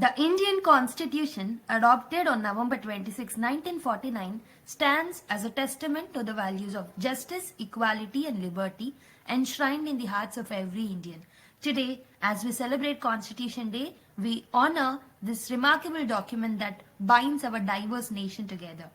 The Indian Constitution, adopted on November 26, 1949, stands as a testament to the values of justice, equality, and liberty enshrined in the hearts of every Indian. Today, as we celebrate Constitution Day, we honor this remarkable document that binds our diverse nation together.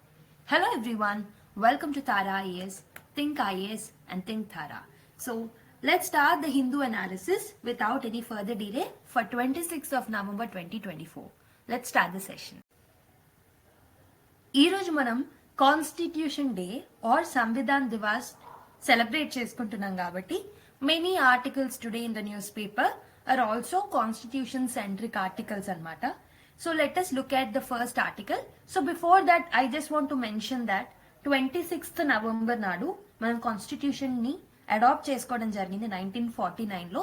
Hello everyone, welcome to Tara IAS, Think IAS, and Think Tara. So, let's start the Hindu analysis without any further delay for 26th of November 2024. Let's start the session. ఈ రోజు మనం constitution day or Samvidhan Diwas celebrate చేసుకుంటున్నాం కాబట్టి many articles today in the news paper are also constitution centric articles అన్నమాట. So let us look at the first article. So before that I just want to mention that 26th November నాడు మనం constitution ని adopt చేసుకోవడం జరిగింది 1949 లో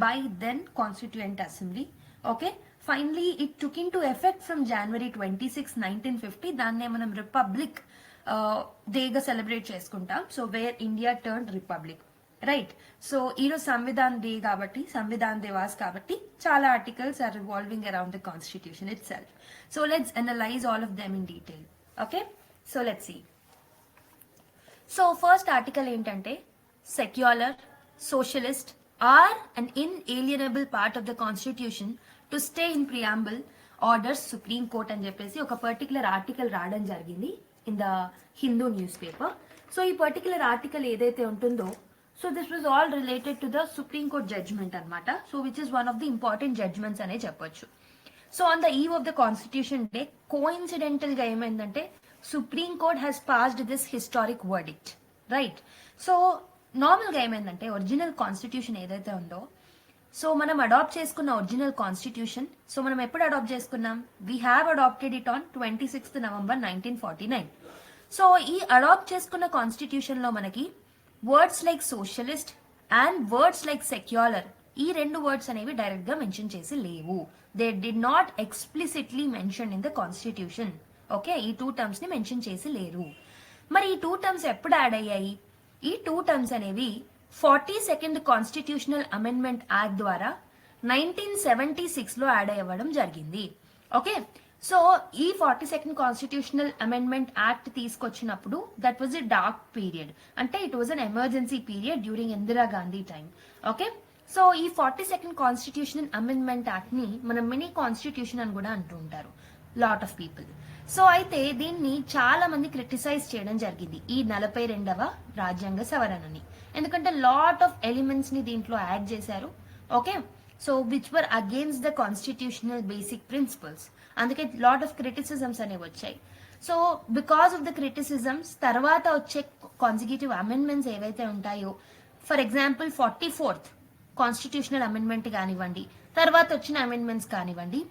by then constituent assembly. Okay, finally it took in to effect from January 26, 1950. దాన్నే మనం republic డేగా celebrate చేసుకుంటాం. So where India turn republic, right? So ఈరోజు సంవిధాన్ డే కాబట్టి, సంవిధాన్ దివాస్ కాబట్టి చాలా articles are revolving around the constitution itself. So let's analyze all of them in detail. Okay, so let's see. So first article ఏంటంటే, secular, socialist are an inalienable part of the constitution to stay in preamble orders Supreme Court అని చెప్పేసి ఒక particular article రావడం జరిగింది in the Hindu news paper. So ఈ particular article ఏదైతే ఉంటుందో, so this was all related to the supreme court judgement అనమాట. So which is one of the important judgements అనే చెప్పొచ్చు. So on the eve of the constitution day coincidental గా ఏమైందంటే, Supreme Court has passed this historic verdict, right? So normal గా ఏమైందంటే, original constitution ఏదైతే ఉందో, so మనం అడాప్ట్ చేసుకున్న ఒరిజినల్ కాన్స్టిట్యూషన్, సో మనం ఎప్పుడు అడాప్ట్ చేసుకున్నాం? We have adopted it on 26th November 1949. సో ఈ అడాప్ట్ చేసుకున్న కాన్స్టిట్యూషన్ లో మనకి words like socialist and words like secular, ఈ రెండు వర్డ్స్ అనేవి డైరెక్ట్ గా మెన్షన్ చేసి లేవు. They did not explicitly mention in the constitution. Okay, ఈ టూ టర్మ్స్ ని మెన్షన్ చేసి లేరు. మరి ఈ టూ టర్మ్స్ ఎప్పుడు యాడ్ అయ్యాయి? ఈ టూ టర్మ్స్ అనేవి 42nd కాన్స్టిట్యూషనల్ అమెండ్మెంట్ యాక్ట్ ద్వారా 1976 లో యాడ్ అవ్వడం జరిగింది. ఓకే, సో ఈ 42nd కాన్స్టిట్యూషనల్ అమెండ్మెంట్ యాక్ట్ తీసుకొచ్చినప్పుడు that was a dark period, అంటే it was an emergency period during Indira Gandhi time. Okay, so ఈ 42nd కాన్స్టిట్యూషనల్ అమెండ్మెంట్ యాక్ట్ ని మనం మినీ కాన్స్టిట్యూషన్ అని కూడా అంటూ ఉంటారు లాట్ ఆఫ్ పీపుల్. సో అయితే దీన్ని చాలా మంది క్రిటిసైజ్ చేయడం జరిగింది, ఈ 42వ రాజ్యాంగ సవరణని. ఎందుకంటే లాట్ ఆఫ్ ఎలిమెంట్స్ ని దీంట్లో యాడ్ చేశారు. Okay, so which were against the constitutional basic principles. అందుకే లాట్ ఆఫ్ క్రిటిసిజమ్స్ అనేవి వచ్చాయి. So because of the criticisms తర్వాత వచ్చే కాన్సిక్యూటివ్ అమెండ్మెంట్స్ ఏవైతే ఉంటాయో, for example 44th constitutional amendment కానివ్వండి, తర్వాత వచ్చిన అమెండ్మెంట్స్ కానివ్వండి,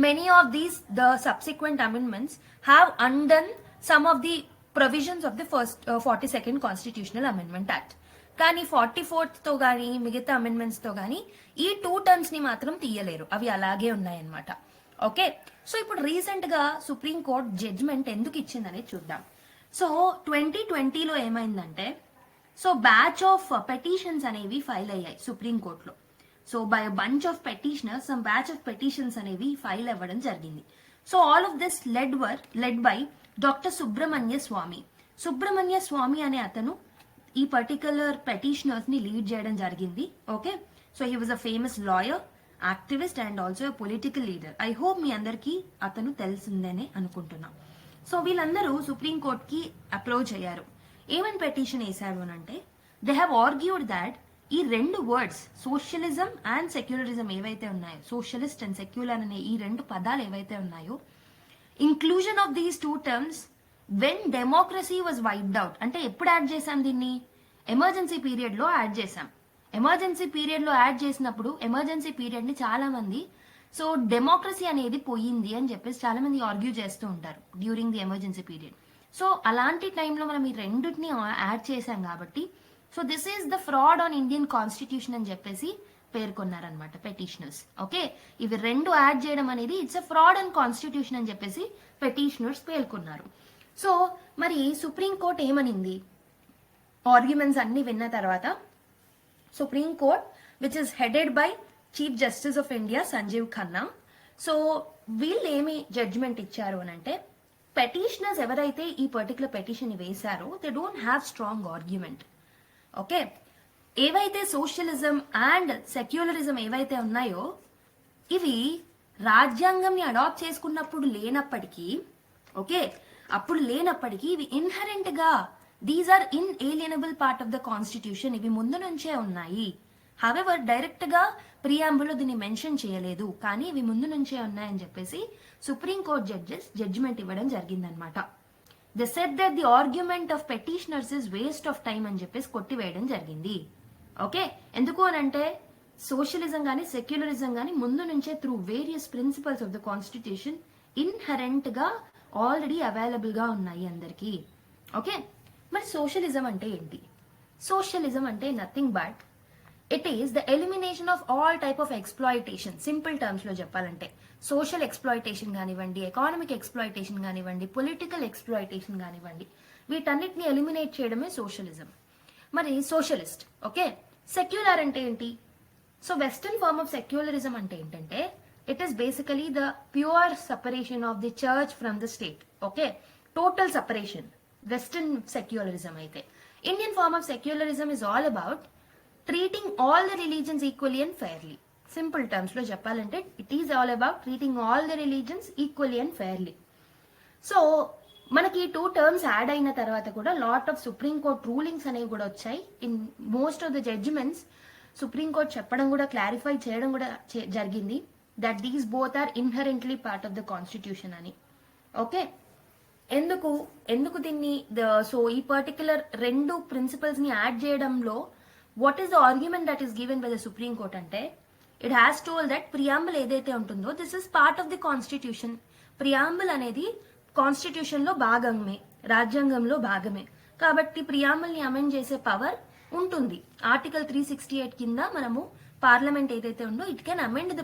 many of these the subsequent amendments have undone some of the provisions of the first 42nd constitutional amendment act. కానీ 44th తో గానీ మిగతా అమెండ్మెంట్స్ తో గానీ ఈ టూ టర్మ్స్ ని మాత్రం తీయలేరు, అవి అలాగే ఉన్నాయన్నమాట. ఓకే, సో ఇప్పుడు రీసెంట్ గా సుప్రీం కోర్ట్ జడ్జ్మెంట్ ఎందుకు ఇచ్చిందని చూద్దాం. సో 2020లో ఏమైందంటే, సో బ్యాచ్ ఆఫ్ పెటిషన్స్ అనేవి ఫైల్ అయ్యాయి సుప్రీం కోర్టులో. So by bunch of petitioners, some batch of petitions అనేవి ఫైల్ అవ్వడం జరిగింది. So all of this led by doctor Subrahmanya Swamy. Subrahmanya Swamy అనే అతను ఈ పర్టికులర్ పెటిషనర్స్ ని లీడ్ చేయడం జరిగింది. Okay, so he was a famous lawyer, activist and also political leader. I hope మీ అందరికీ అతను తెలిసిందేనే అనుకుంటున్నా. సో వీళ్ళందరూ సుప్రీం కోర్ట్ కి అప్రోచ్ అయ్యారు. ఏమని పెటిషన్ వేశారు అని అంటే, దే హ్యావ్ ఆర్గ్యూడ్ దాట్ ఈ రెండు వర్డ్స్ సోషలిజం అండ్ సెక్యులరిజం ఏవైతే ఉన్నాయో, సోషలిస్ట్ అండ్ సెక్యులర్ అనే ఈ రెండు పదాలు ఏవైతే ఉన్నాయో, inclusion of these two terms when democracy was wiped out. అంటే ఎప్పుడు యాడ్ చేశాం దీన్ని? ఎమర్జెన్సీ పీరియడ్ లో యాడ్ చేశాం. ఎమర్జెన్సీ పీరియడ్ లో యాడ్ చేసినప్పుడు ఎమర్జెన్సీ పీరియడ్ ని చాలా మంది, సో డెమోక్రసీ అనేది పోయింది అని చెప్పేసి చాలా మంది ఆర్గ్యూ చేస్తూ ఉంటారు during the emergency period. So అలాంటి టైంలో మనం ఈ రెండింటిని యాడ్ చేశాం కాబట్టి, so this is the fraud on Indian constitution అని చెప్పేసి పేర్కొన్నారనమాట పెటిషనర్స్. ఓకే, ఇవి రెండు యాడ్ చేయడం అనేది it's a fraud on constitution అని చెప్పేసి పెటిషనర్స్ పేర్కొన్నారు. సో మరి సుప్రీం కోర్ట్ ఏమనింది? ఆర్గ్యుమెంట్స్ అన్ని విన్న తర్వాత supreme court, which is headed by Chief Justice of India Sanjeev Khanna, so వీళ్ళు ఏమి జడ్జ్మెంట్ ఇచ్చారు అని అంటే, పెటిషనర్స్ ఎవరైతే ఈ పర్టికులర్ పెటిషన్ వేశారో they don't have strong argument. Okay, ఏవైతే సోషలిజం అండ్ సెక్యులరిజం ఏవైతే ఉన్నాయో ఇవి రాజ్యాంగంని అడాప్ట్ చేసుకున్నప్పుడు లేనప్పటికీ, ఓకే, అప్పుడు లేనప్పటికీ ఇవి ఇన్హరెంట్ గా these are inalienable part of the constitution, ఇవి ముందు నుంచే ఉన్నాయి. హవెవర్ డైరెక్ట్ గా ప్రియాంబుల్ దీన్ని మెన్షన్ చేయలేదు, కానీ ఇవి ముందు నుంచే ఉన్నాయని చెప్పేసి సుప్రీం కోర్ట్ జడ్జెస్ జడ్జిమెంట్ ఇవ్వడం జరిగిందనమాట. They said that the argument of petitioners is waste of time అని చెప్పేసి కొట్టివేయడం జరిగింది. ఓకే, ఎందుకు అని అంటే సోషలిజం కానీ సెక్యులరిజం కానీ ముందు నుంచే through various principles of the constitution inherent గా ఆల్రెడీ అవైలబుల్ గా ఉన్నాయి అందరికి. ఓకే, మరి సోషలిజం అంటే ఏంటి? సోషలిజం అంటే nothing but it is the elimination of all type of exploitation. Simple terms లో చెప్పాలంటే సోషల్ ఎక్స్ప్లాయిటేషన్ కానివ్వండి, ఎకానమిక్ ఎక్స్ప్లాయిటేషన్ కానివ్వండి, పొలిటికల్ ఎక్స్ప్లాయిటేషన్ కానివ్వండి, వీటన్నిటిని ఎలిమినేట్ చేయడమే సోషలిజం. మరి సోషలిస్ట్. ఓకే, సెక్యులర్ అంటే ఏంటి? So western form of secularism అంటే ఏంటంటే it is basically the pure separation of the church from the state. Okay, total separation western secularism అయితే. Indian form of secularism is all about treating all the religions equally and fairly. Simple terms లో చెప్పాలంటే it is all about treating all the religions equally and fairly. So మనకి ఈ 2 terms add అయిన తర్వాత కూడా lot of supreme court rulings అనేవి కూడా వచ్చాయి. In most of the judgments supreme court చెప్పడం కూడా, క్లారిఫై చేయడం కూడా జరిగింది that these both are inherently part of the constitution అని. ఓకే, ఎందుకు దీన్ని సో ఈ పర్టికులర్ 2 ప్రిన్సిపల్స్ ని యాడ్ చేయడంలో what is the argument that is given by the supreme court అంటే it has told that preamble ఏదైతే ఉంటుందో this is part of the constitution. Preamble అనేది కాన్స్టిట్యూషన్ లో భాగమే, రాజ్యాంగంలో భాగమే. కాబట్టి ప్రియాంబుల్ ని అమెండ్ చేసే పవర్ ఉంటుంది. ఆర్టికల్ 368 కింద మనము పార్లమెంట్ ఏదైతే ఉందో it can amend the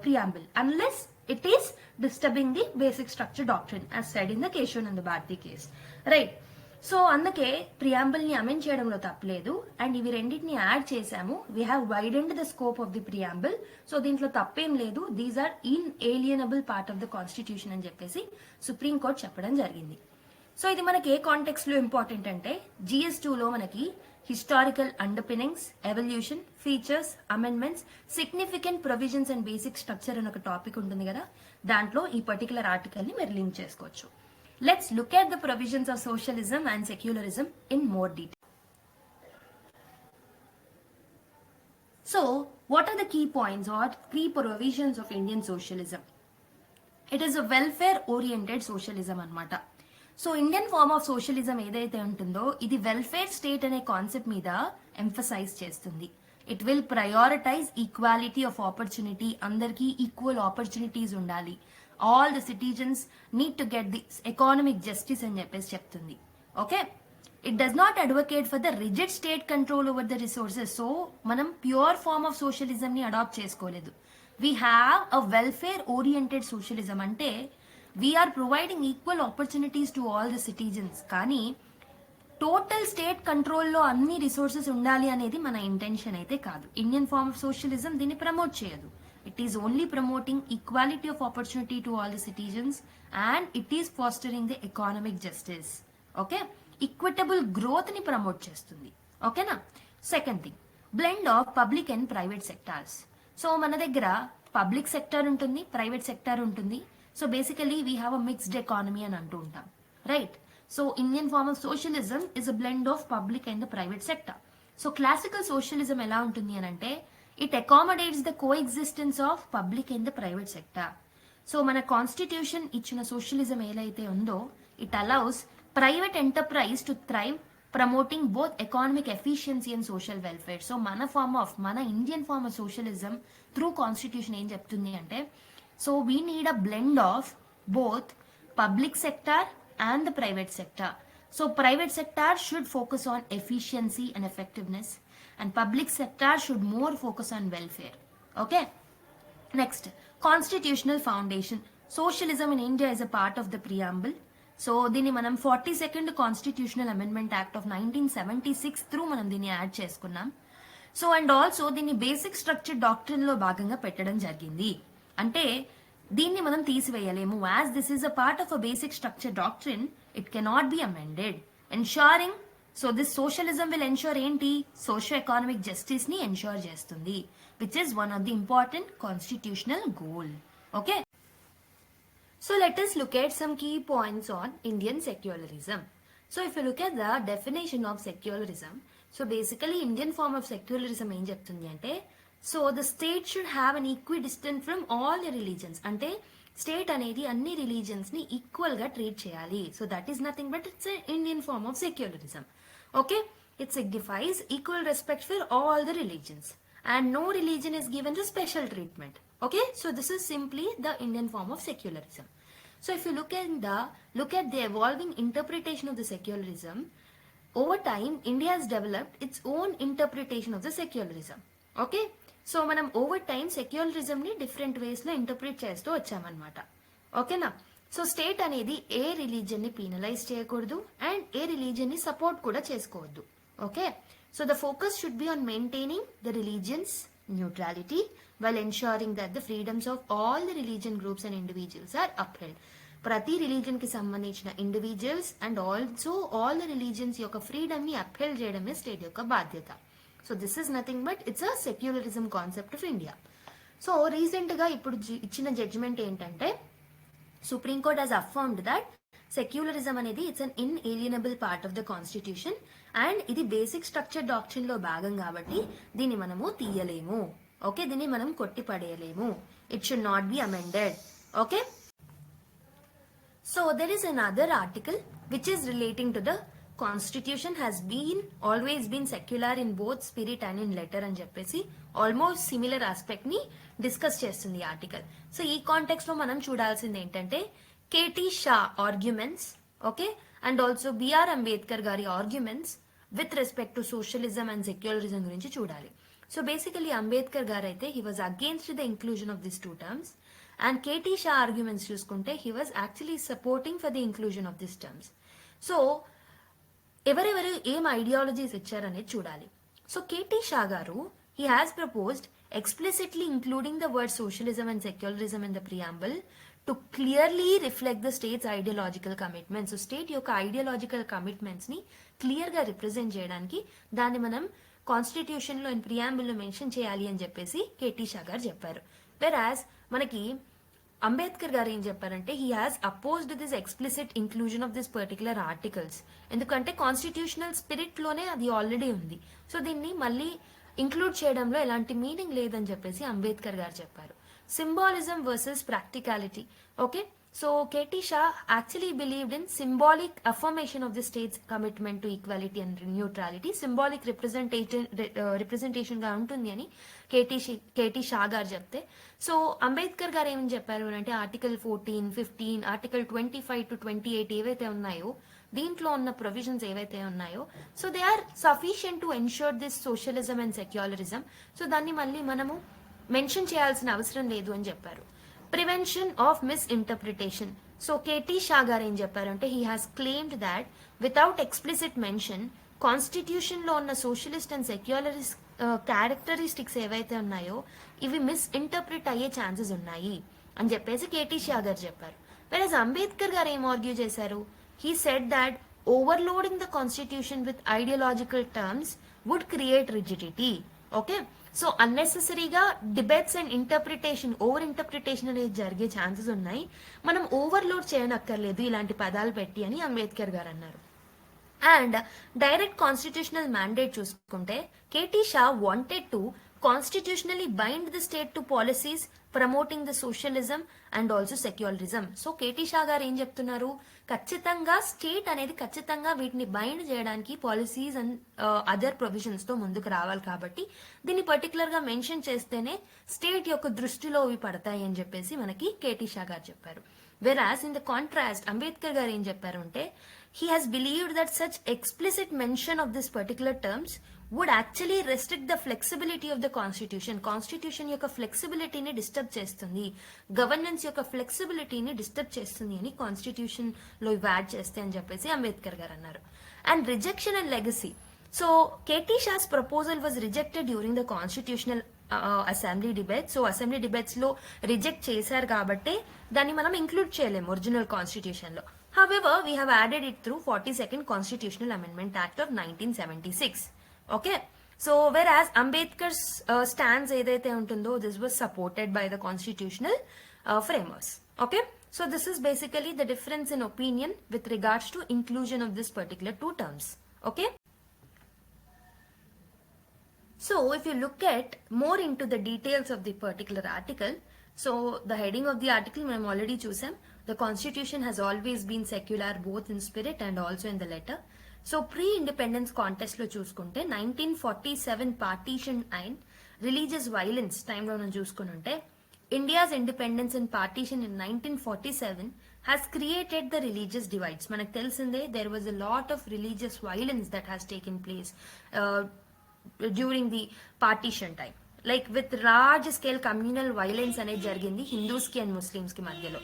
preamble unless it is disturbing the basic structure doctrine as said in the Kesavananda Bharati case. Right, so అందుకే ప్రియాంబుల్ ని అమెండ్ చేయడంలో తప్పలేదు. అండ్ ఇవి రెండింటిని యాడ్ చేశాము. We have widened the scope of the preamble. So దీంట్లో తప్పేం లేదు. These are inalienable part of the constitution అని చెప్పేసి సుప్రీం కోర్ట్ చెప్పడం జరిగింది. సో ఇది మనకి ఏ కాంటెక్స్ట్ లో ఇంపార్టెంట్ అంటే GS2 లో మనకి historical underpinnings, evolution, features, amendments, significant provisions and basic structure అని ఒక టాపిక్ ఉంటుంది కదా, దాంట్లో ఈ పర్టికులర్ ఆర్టికల్ ని మీరు లింక్ చేసుకోవచ్చు. Let's look at the provisions of socialism and secularism in more detail. So, what are the key points or key provisions of Indian socialism? It is a welfare-oriented socialism anamata. So, Indian form of socialism ఏదైతే ఉంటుందో ఇది welfare state అనే concept మీద emphasize చేస్తుంది. It will prioritize equality of opportunity, అందరికీ equal opportunities ఉండాలి. All the citizens need to get the economic justice అని చెప్పేసి చెప్తుంది. Okay, it does not advocate for the rigid state control over the resources. So మనం pure form of socialism ని adopt చేసుకోలేదు. We have a welfare oriented socialism అంటే we are providing equal opportunities to all the citizens. కానీ total state కంట్రోల్లో అన్ని resources ఉండాలి అనేది మన ఇంటెన్షన్ అయితే కాదు. ఇండియన్ ఫార్మ్ ఆఫ్ సోషలిజం దీన్ని ప్రమోట్ చేయదు. It is only promoting equality of opportunity to all the citizens and it is fostering the economic justice. Okay? Equitable growth ni promote చేస్తుంది. ఓకేనా? Second thing, blend of public and private sectors. So మన దగ్గర public sector ఉంటుంది, private sector ఉంటుంది. So basically we have a mixed economy అని అంటూ ఉంటాం. Right, so Indian form of socialism is a blend of public and the private sector. So classical socialism ఎలా ఉంటుంది అని అంటే it accommodates the coexistence of public and the private sector. So మన constitution ఇచ్చిన socialism ఏదైతే ఉందో it allows private enterprise to thrive, promoting both economic efficiency and social welfare. So మన Indian form of socialism through constitution ఏం చెప్తుంది అంటే so we need a blend of both public sector and the private sector. So private sector should focus on efficiency and effectiveness and public sector should more focus on welfare. Okay? Next, constitutional foundation. Socialism in India is a part of the preamble. So దీన్ని మనం 42nd Constitutional Amendment Act of 1976 through మనం దీన్ని add చేసుకున్నాం. So and also దీన్ని basic structure doctrine లో భాగంగా పెట్టడం జరిగింది. అంటే దీన్ని మనం తీసివేయలేము. As this is a part of a basic structure doctrine, it cannot be amended. Ensuring, so this socialism will ensure ఏంటి, సోషో ఎకానమిక్ జస్టిస్ ని ఎన్షూర్ చేస్తుంది, which is one of the important constitutional goal. Okay, so let us look at some key points on Indian secularism. So if you look at the definition of secularism, so basically Indian form of secularism ఏం చెప్తుంది అంటే, so the state should have an equidistant from all the religions. అంటే state అనేది అన్ని religions ని equal గా treat చేయాలి. So that is nothing but it's Indian form of secularism. Okay, it signifies equal respect for all the religions and no religion is given the special treatment. Okay, so this is simply the Indian form of secularism. So if you look at the evolving interpretation of the secularism, over time India has developed its own interpretation of the secularism. Okay, so manam over time secularism ni different ways lo interpret chestu vachamannamata. Okay na, so state anedi A religion ని penalize చేయకూడదు and A religion ని support కూడా చేసుకోవద్దు. Okay, so the focus should be on maintaining the religion's neutrality while ensuring that the freedoms of all the religion groups and individuals are upheld. ప్రతి religion కి సంబంధించిన individuals and also all the religions యొక్క freedom ని upheld చేయడమే state యొక్క బాధ్యత. So this is nothing but it's a secularism concept of India. సో recent గా ఇప్పుడు ఇచ్చిన జడ్జిమెంట్ ఏంటంటే, supreme court has affirmed that secularism అనేది it's an inalienable part of the constitution and ఇది బేసిక్ స్ట్రక్చర్ డాక్ట్రిన్ లో భాగం కాబట్టి దీన్ని మనము తీయలేము. ఓకే, దీన్ని మనం కొట్టి పడేయలేము. It should not be amended. Okay, so there is another article which is relating to the constitution has been always been secular in both spirit and in letter అని చెప్పేసి ఆల్మోస్ట్ సిమిలర్ ఆస్పెక్ట్ ని discuss చేస్తుంది ఈ article. So ఈ context లో మనం చూడాల్సింది ఏంటంటే K T Shah arguments, okay, and also B R Ambedkar గారి arguments with respect to socialism and secularism గురించి చూడాలి. సో బేసికలీ అంబేద్కర్ గారు అయితే he was against the inclusion of this two terms and K T Shah arguments చూసుకుంటే he was actually supporting for the inclusion of this terms. So ఎవరెవరు ఏం ideologies ఇచ్చారనేది చూడాలి. So KT Shah గారు he has proposed explicitly including the word socialism and secularism in the preamble to clearly reflect the state's ideological commitments. So state యొక్క ideological commitments ని clear గా represent చేయడానికి దాన్ని మనం కాన్స్టిట్యూషన్ లో ప్రియాంబుల్ లో మెన్షన్ చేయాలి అని చెప్పేసి కేటీ షా గారు చెప్పారు. వెరాజ్ మనకి అంబేద్కర్ గారు ఏం చెప్పారంటే he has opposed this explicit inclusion of this particular articles. ఎందుకంటే కాన్స్టిట్యూషనల్ స్పిరిట్ లోనే అది ఆల్రెడీ ఉంది. సో దీన్ని మళ్ళీ ఇంక్లూడ్ చేయడంలో ఎలాంటి మీనింగ్ లేదని చెప్పేసి అంబేద్కర్ గారు చెప్పారు. Symbolism versus practicality. Okay, so KT Shah actually believed in symbolic affirmation of the states commitment to equality and neutrality. Symbolic representation గా ఉంటుంది అని కేటీ షా గారు చెప్తే, సో అంబేద్కర్ గారు ఏమని చెప్పారు అంటే ఆర్టికల్ 14, 15, ఆర్టికల్ 25 to 28 ఏవైతే ఉన్నాయో దీంట్లో ఉన్న ప్రొవిజన్స్ ఏవైతే ఉన్నాయో so they are sufficient to ensure this socialism and secularism. So దాన్ని మళ్ళీ మనము మెన్షన్ చేయాల్సిన అవసరం లేదు అని చెప్పారు. Prevention of misinterpretation. So KT Shah గారు ఏం చెప్పారంటే he has claimed that without explicit mention constitution లో ఉన్న సోషలిస్ట్ అండ్ సెక్యులరిస్ట్ క్యారెక్టరిస్టిక్స్ ఏవైతే ఉన్నాయో ఇవి మిస్ఇంటర్ప్రిట్ అయ్యే ఛాన్సెస్ ఉన్నాయి అని చెప్పేసి కేటీ షా గారు చెప్పారు. వెరస్ అంబేద్కర్ గారు ఏం ఆర్గ్యూ చేశారు, he said that overloading the constitution with ideological terms would create rigidity. Okay, so unnecessary-గా debates and interpretation, over interpretation అనేది జరిగే ఛాన్సెస్ ఉన్నాయి, మనం ఓవర్లోడ్ చేయనక్కర్లేదు ఇలాంటి పదాలు పెట్టి అని అంబేద్కర్ గారు అన్నారు. అండ్ డైరెక్ట్ కాన్స్టిట్యూషనల్ మ్యాండేట్ చూసుకుంటే KT Shah wanted to constitutionally bind the state to policies promoting the socialism and also secularism. So KT Shah గారు ఏం చెప్తున్నారు, ఖచ్చితంగా స్టేట్ అనేది ఖచ్చితంగా వీటిని బైండ్ చేయడానికి పాలసీస్ అండ్ అదర్ ప్రొవిజన్స్ తో ముందుకు రావాలి కాబట్టి దీన్ని పర్టికులర్ గా మెన్షన్ చేస్తేనే స్టేట్ యొక్క దృష్టిలో ఇవి పడతాయి అని చెప్పేసి మనకి కేటీ షా గారు చెప్పారు. వెరాస్ ఇన్ ద కాంట్రాస్ట్ అంబేద్కర్ గారు ఏం చెప్పారు అంటే he has believed that such explicit mention of this particular terms would actually restrict the flexibility of the constitution. Constitution యొక్క flexibility ని డిస్టర్బ్ చేస్తుంది, గవర్నెన్స్ యొక్క flexibility ని డిస్టర్బ్ చేస్తుంది అని కాన్స్టిట్యూషన్ లో యాడ్ చేస్తే అని చెప్పేసి అంబేద్కర్ గారు అన్నారు. And rejection and legacy. So K T Shah's proposal was rejected during the constitutional assembly debates. So assembly debates లో రిజెక్ట్ చేశారు కాబట్టి దాన్ని మనం ఇంక్లూడ్ చేయలేము ఒరిజినల్ కాన్స్టిట్యూషన్ లో. However we have added it through 42nd constitutional amendment act of 1976. Okay, so whereas Ambedkar's stands ఏదైతే ఉంటుందో this was supported by the constitutional framers. Okay, so this is basically the difference in opinion with regards to inclusion of this particular two terms. Okay, so if you look at more into the details of the particular article, so the heading of the article we have already chosen. The constitution has always been secular both in spirit and also in the letter. So pre-independence contest lo chuskunte 1947 partition and religious violence time lo chuskunte India's independence and partition in 1947 has created the religious divides. Manaku telusinde there was a lot of religious violence that has taken place during the partition time, like with large scale communal violence అనేది జరిగింది Hindus కి and Muslims కి మధ్యలో.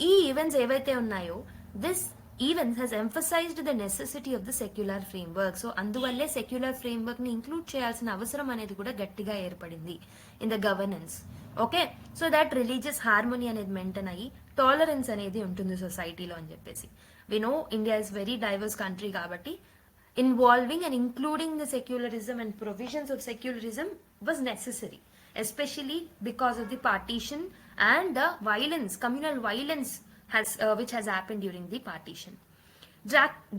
ఈ events ఏవైతే ఉన్నాయో this events has emphasized the necessity of the secular framework. సో అందువల్లే సెక్యులర్ ఫ్రేమ్వర్క్ ని ఇంక్లూడ్ చేయాల్సిన అవసరం అనేది కూడా గట్టిగా ఏర్పడింది in the governance. Okay, so that religious harmony అనేది మెయింటైన్ అయ్యి టాలరెన్స్ అనేది ఉంటుంది సొసైటీలో అని చెప్పేసి. We know India is very diverse country కాబట్టి involving and including the secularism and provisions of secularism was necessary, especially because of the partition and the violence, communal violence which has happened during the partition.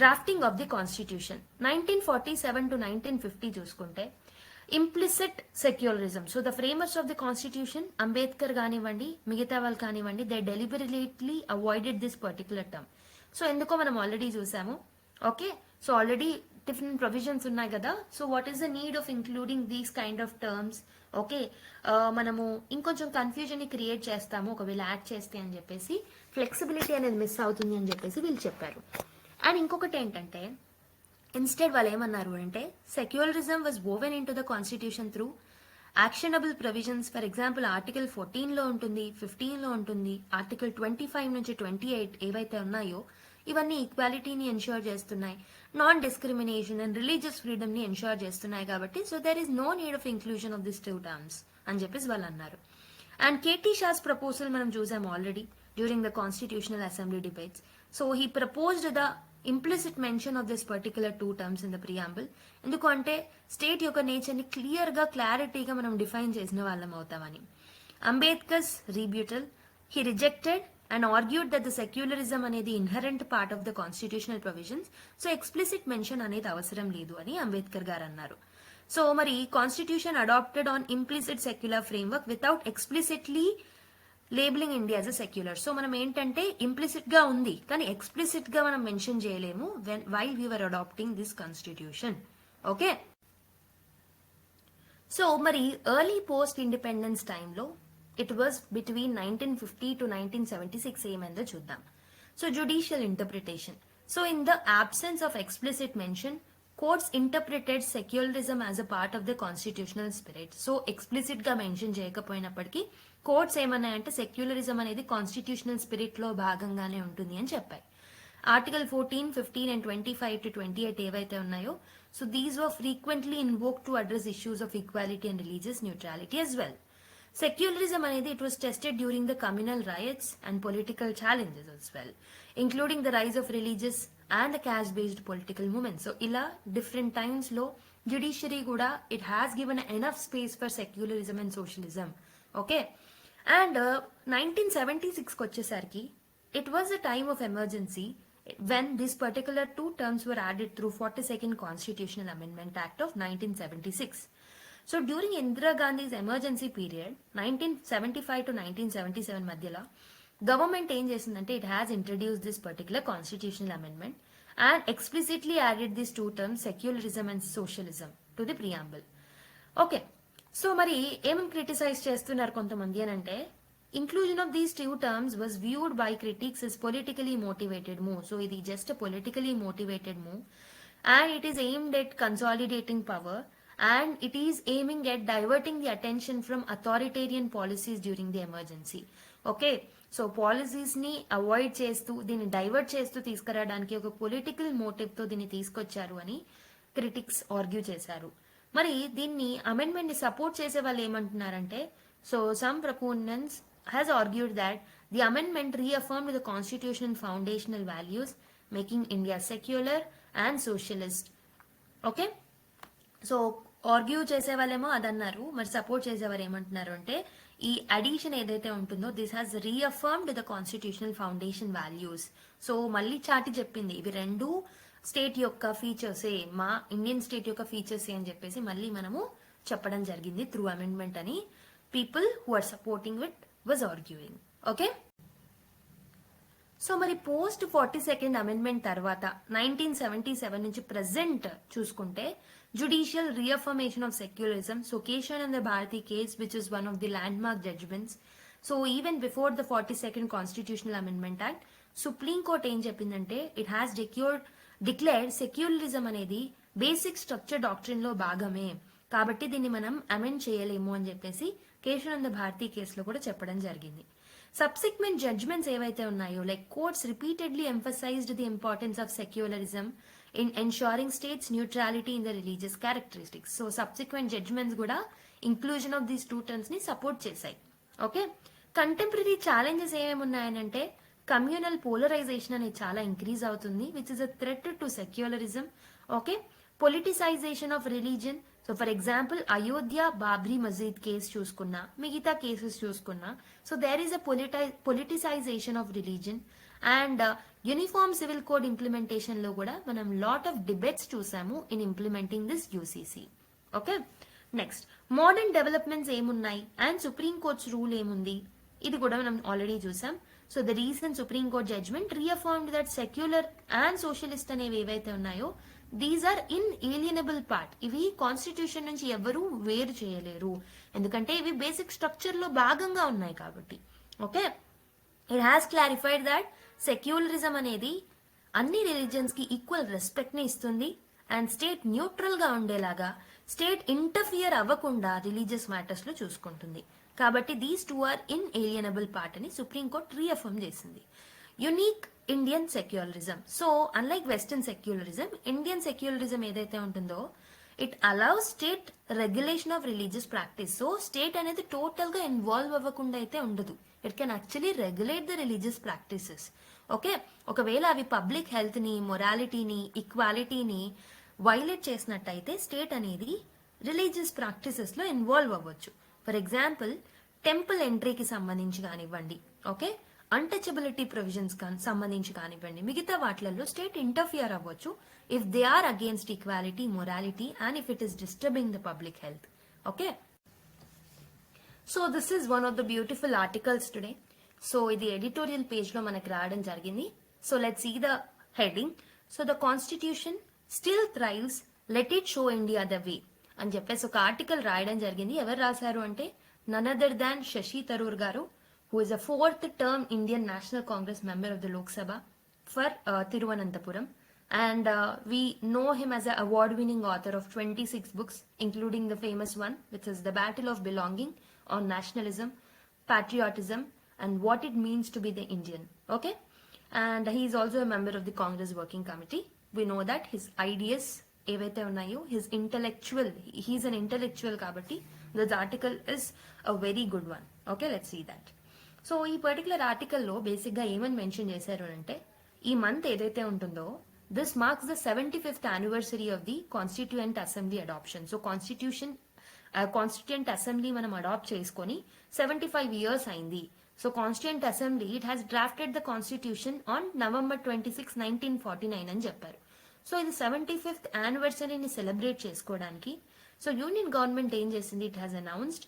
Drafting of the constitution 1947 to 1950 చూసుకుంటే implicit secularism. So the framers of the constitution Ambedkar కానివ్వండి మిగతా వాళ్ళు కానివ్వండి they deliberately avoided this particular term. So ఎందుకో మనం already చూసాము. Okay, so already different provisions ఉన్నాయి కదా. So what is the need of including these kind of terms? Okay, మనము ఇంకొంచెం కన్ఫ్యూజన్ ని క్రియేట్ చేస్తాము ఒకవేళ యాడ్ చేస్తే అని చెప్పేసి, ఫ్లెక్సిబిలిటీ అనేది మిస్ అవుతుంది అని చెప్పేసి వీళ్ళు చెప్పారు. అండ్ ఇంకొకటి ఏంటంటే ఇన్స్టెడ్ వాళ్ళు ఏమన్నారు అంటే secularism was woven in to the constitution through actionable provisions. For example article 14 లో ఉంటుంది, 15 లో ఉంటుంది, ఆర్టికల్ 25 నుంచి 28 ఏవైతే ఉన్నాయో ఇవన్నీ ఈక్వాలిటీని ఎన్ష్యూర్ చేస్తున్నాయి, non discrimination and religious freedom ని ఎన్ష్యూర్ చేస్తున్నాయి కాబట్టి so there is no need of inclusion of this two terms అని చెప్పేసి వాళ్ళు అన్నారు. అండ్ కేటీ షాస్ ప్రపోజల్ మనం చూసాం already during the constitutional assembly debates. So he proposed the implicit mention of this particular two terms in the preamble. ఎందుకంటే state యొక్క nature ని clear గా క్లారిటీగా మనం డిఫైన్ చేసిన వాళ్ళం అవుతామని. Ambedkar's rebuttal, he rejected and argued that the secularism అనేది inherent part of the constitutional provisions, so explicit mention అనేది అవసరం లేదు అని అంబేద్కర్ గారు అన్నారు. సో మరి constitution adopted on implicit secular framework without explicitly labelling India as a secular. So మనం ఏంటంటే ఇంప్లిసిట్ గా ఉంది కానీ ఎక్స్ప్లిసిట్ గా మనం మెన్షన్ చేయలేము while we're adopting this constitution. Okay, so మరి ఎర్లీ పోస్ట్ ఇండిపెండెన్స్ టైంలో it was between 1950 to 1976 ఏమైందో చూద్దాం. So judicial interpretation. So in the absence of explicit mention, courts interpreted secularism as a part of the constitutional spirit. So explicit గా mention చేయకపోయినప్పటికీ courts ఏమన్నాయంటే secularism అనేది constitutional spirit లో భాగంగానే ఉంటుంది అని చెప్పాయి. Article 14, 15 and 25 to 28 ఏవైతే ఉన్నాయో so these were frequently invoke to address issues of equality and religious neutrality as well. Secularism అనేది it was tested during the communal riots and political challenges as well, including the rise of religious and the caste-based political movements. So ila different times lo judiciary kuda it has given enough space for secularism and socialism. Okay, and 1976 kochesarki it was a time of emergency when these particular two terms were added through 42nd Constitutional Amendment Act of 1976. So during Indira Gandhi's emergency period 1975 to 1977 మధ్యలో government ఏం చేసిందంటే it has introduced this particular constitutional amendment and explicitly added these two terms secularism and socialism to the preamble. Okay, so మరి ఏమేం criticise చేస్తున్నారు కొంతమంది అని అంటే inclusion of these two terms was viewed by critics as politically motivated move. So ఇది just a politically motivated move and it is aimed at consolidating power and it is aiming at diverting the attention from authoritarian policies during the emergency. Okay, so policies ni avoid చేస్తూ దీన్ని divert చేస్తూ తీసుకురావడానికి ఒక political motive తో దీన్ని తీసుకొచ్చారు అని critics argue చేశారు. మరి దీన్ని అమెండ్మెంట్ ని సపోర్ట్ చేసే వాళ్ళు ఏమంటున్నారంటే, so some proponents has argued that the amendment reaffirmed the constitution foundational values making India secular and socialist. Okay, so argue చేసే వాళ్ళేమో అదన్నారు, మరి సపోర్ట్ చేసేవారు ఏమంటున్నారు అంటే ఈ అడిషన్ ఏదైతే ఉంటుందో this has reaffirmed the constitutional foundation values. So మళ్ళీ చాటి చెప్పింది ఇవి రెండు స్టేట్ యొక్క ఫీచర్సే, మా ఇండియన్ స్టేట్ యొక్క ఫీచర్సే అని చెప్పేసి మళ్ళీ మనము చెప్పడం జరిగింది త్రూ అమెండ్మెంట్ అని people who are supporting it was arguing. Okay, so మరి పోస్ట్ 42nd అమెండ్మెంట్ తర్వాత 1977 నుంచి ప్రెసెంట్ చూసుకుంటే judicial reaffirmation of secularism. So Kesavananda Bharati case which is one of the landmark judgments. So even before the 42nd constitutional amendment act supreme court ఏం చెప్పిందంటే it has declared secularism అనేది basic structure doctrine లో భాగమే, కాబట్టి దీన్ని మనం amend చేయలేము అని చెప్పేసి కేశవానంద భారతి కేసులో కూడా చెప్పడం జరిగింది. సబ్సిక్వెంట్ జడ్జ్మెంట్స్ ఏవైతే ఉన్నాయో like courts repeatedly emphasized the importance of secularism in ensuring state's neutrality in the religious characteristics. So subsequent judgments కూడా inclusion of these two terms ని సపోర్ట్ చేశాయి. ఓకే, కంటెంపరీ ఛాలెంజెస్ ఏమేమి ఉన్నాయనంటే కమ్యూనల్ పోలరైజేషన్ అనేది చాలా increase అవుతుంది which is a threat to secularism. Okay, politicization of religion. So for example Ayodhya Babri Masjid case చూసుకున్నా, మిగతా కేసెస్ చూసుకున్నా, so there is a politicization of religion. And uniform civil code implementation లో కూడా మనం లాట్ ఆఫ్ డిబేట్స్ చూసాము in implementing this UCC. Okay, next modern developments ఏమున్నాయి and supreme court's rule ఏముంది, ఇది కూడా మనం ఆల్రెడీ చూసాం. So the recent supreme court judgment reaffirmed that secular and socialist అనేవి ఏవైతే ఉన్నాయో దీస్ ఆర్ ఇన్ఏలియనబుల్ పార్ట్. ఇవి కాన్స్టిట్యూషన్ నుంచి ఎవరు వేరు చేయలేరు, ఎందుకంటే ఇవి బేసిక్ స్ట్రక్చర్ లో భాగంగా ఉన్నాయి కాబట్టి. Okay, it has clarified that secularism అనేది అన్ని రిలీజియన్స్ కి ఈక్వల్ రెస్పెక్ట్ ని ఇస్తుంది అండ్ స్టేట్ న్యూట్రల్ గా ఉండేలాగా స్టేట్ ఇంటర్ఫియర్ అవ్వకుండా రిలీజియస్ మ్యాటర్స్ లో చూసుకుంటుంది. కాబట్టి these two are inalienable part అని సుప్రీంకోర్టు రీఅఫర్మ్ చేసింది. Unique Indian secularism. So unlike western secularism, Indian secularism ఏదైతే ఉంటుందో it allows state regulation of religious practice. So state అనేది టోటల్ గా ఇన్వాల్వ్ అవ్వకుండా అయితే ఉండదు, it can actually regulate the religious practices. Okay, ఒకవేళ అవి పబ్లిక్ హెల్త్ ని, మొరాలిటీని, ఈక్వాలిటీని వైలేట్ చేసినట్టయితే స్టేట్ అనేది రిలీజియస్ ప్రాక్టీసెస్ లో ఇన్వాల్వ్ అవ్వచ్చు. ఫర్ ఎగ్జాంపుల్ టెంపుల్ ఎంట్రీకి సంబంధించి కానివ్వండి, ఓకే, అన్టచబిలిటీ ప్రొవిజన్స్ సంబంధించి కానివ్వండి, మిగతా వాటిలలో స్టేట్ ఇంటర్ఫియర్ అవ్వచ్చు if they are against equality, morality and if it is disturbing the public health. Okay, so this is one of the beautiful articles today. So ఇది editorial page లో మనకి రావడం జరిగింది. So let's see the heading. So the constitution still thrives, let it show India the way అని చెప్పేసి ఒక article రాయడం జరిగింది. ఎవరు రాశారు అంటే none other than Shashi Tharoor గారు, who is a 4th term Indian National Congress member of the Lok Sabha for Thiruvananthapuram, and we know him as an award-winning author of 26 books, including the famous one which is The Battle of Belonging on Nationalism, Patriotism and What It Means to be the Indian. Okay, and he is also a member of the Congress Working Committee. We know that his ideas ఏవైతే ఉన్నాయో his intellectual, he is an intellectual కాబట్టి this article is a very good one. Okay, let's see that. So ఈ particular ఆర్టికల్లో బేసిక్గా ఏమని mention చేశారు అంటే ఈ మంత్ ఏదైతే ఉంటుందో this marks the 75th anniversary of the constituent assembly adoption. So constituent assembly మనం అడాప్ట్ చేసుకొని 75 years అయింది. So constituent assembly it has drafted the constitution on November 26, 1949 అని చెప్పారు. సో ఇది 75th యానివర్సరీని సెలబ్రేట్ చేసుకోవడానికి సో యూనియన్ గవర్నమెంట్ ఏం చేసింది, it has announced,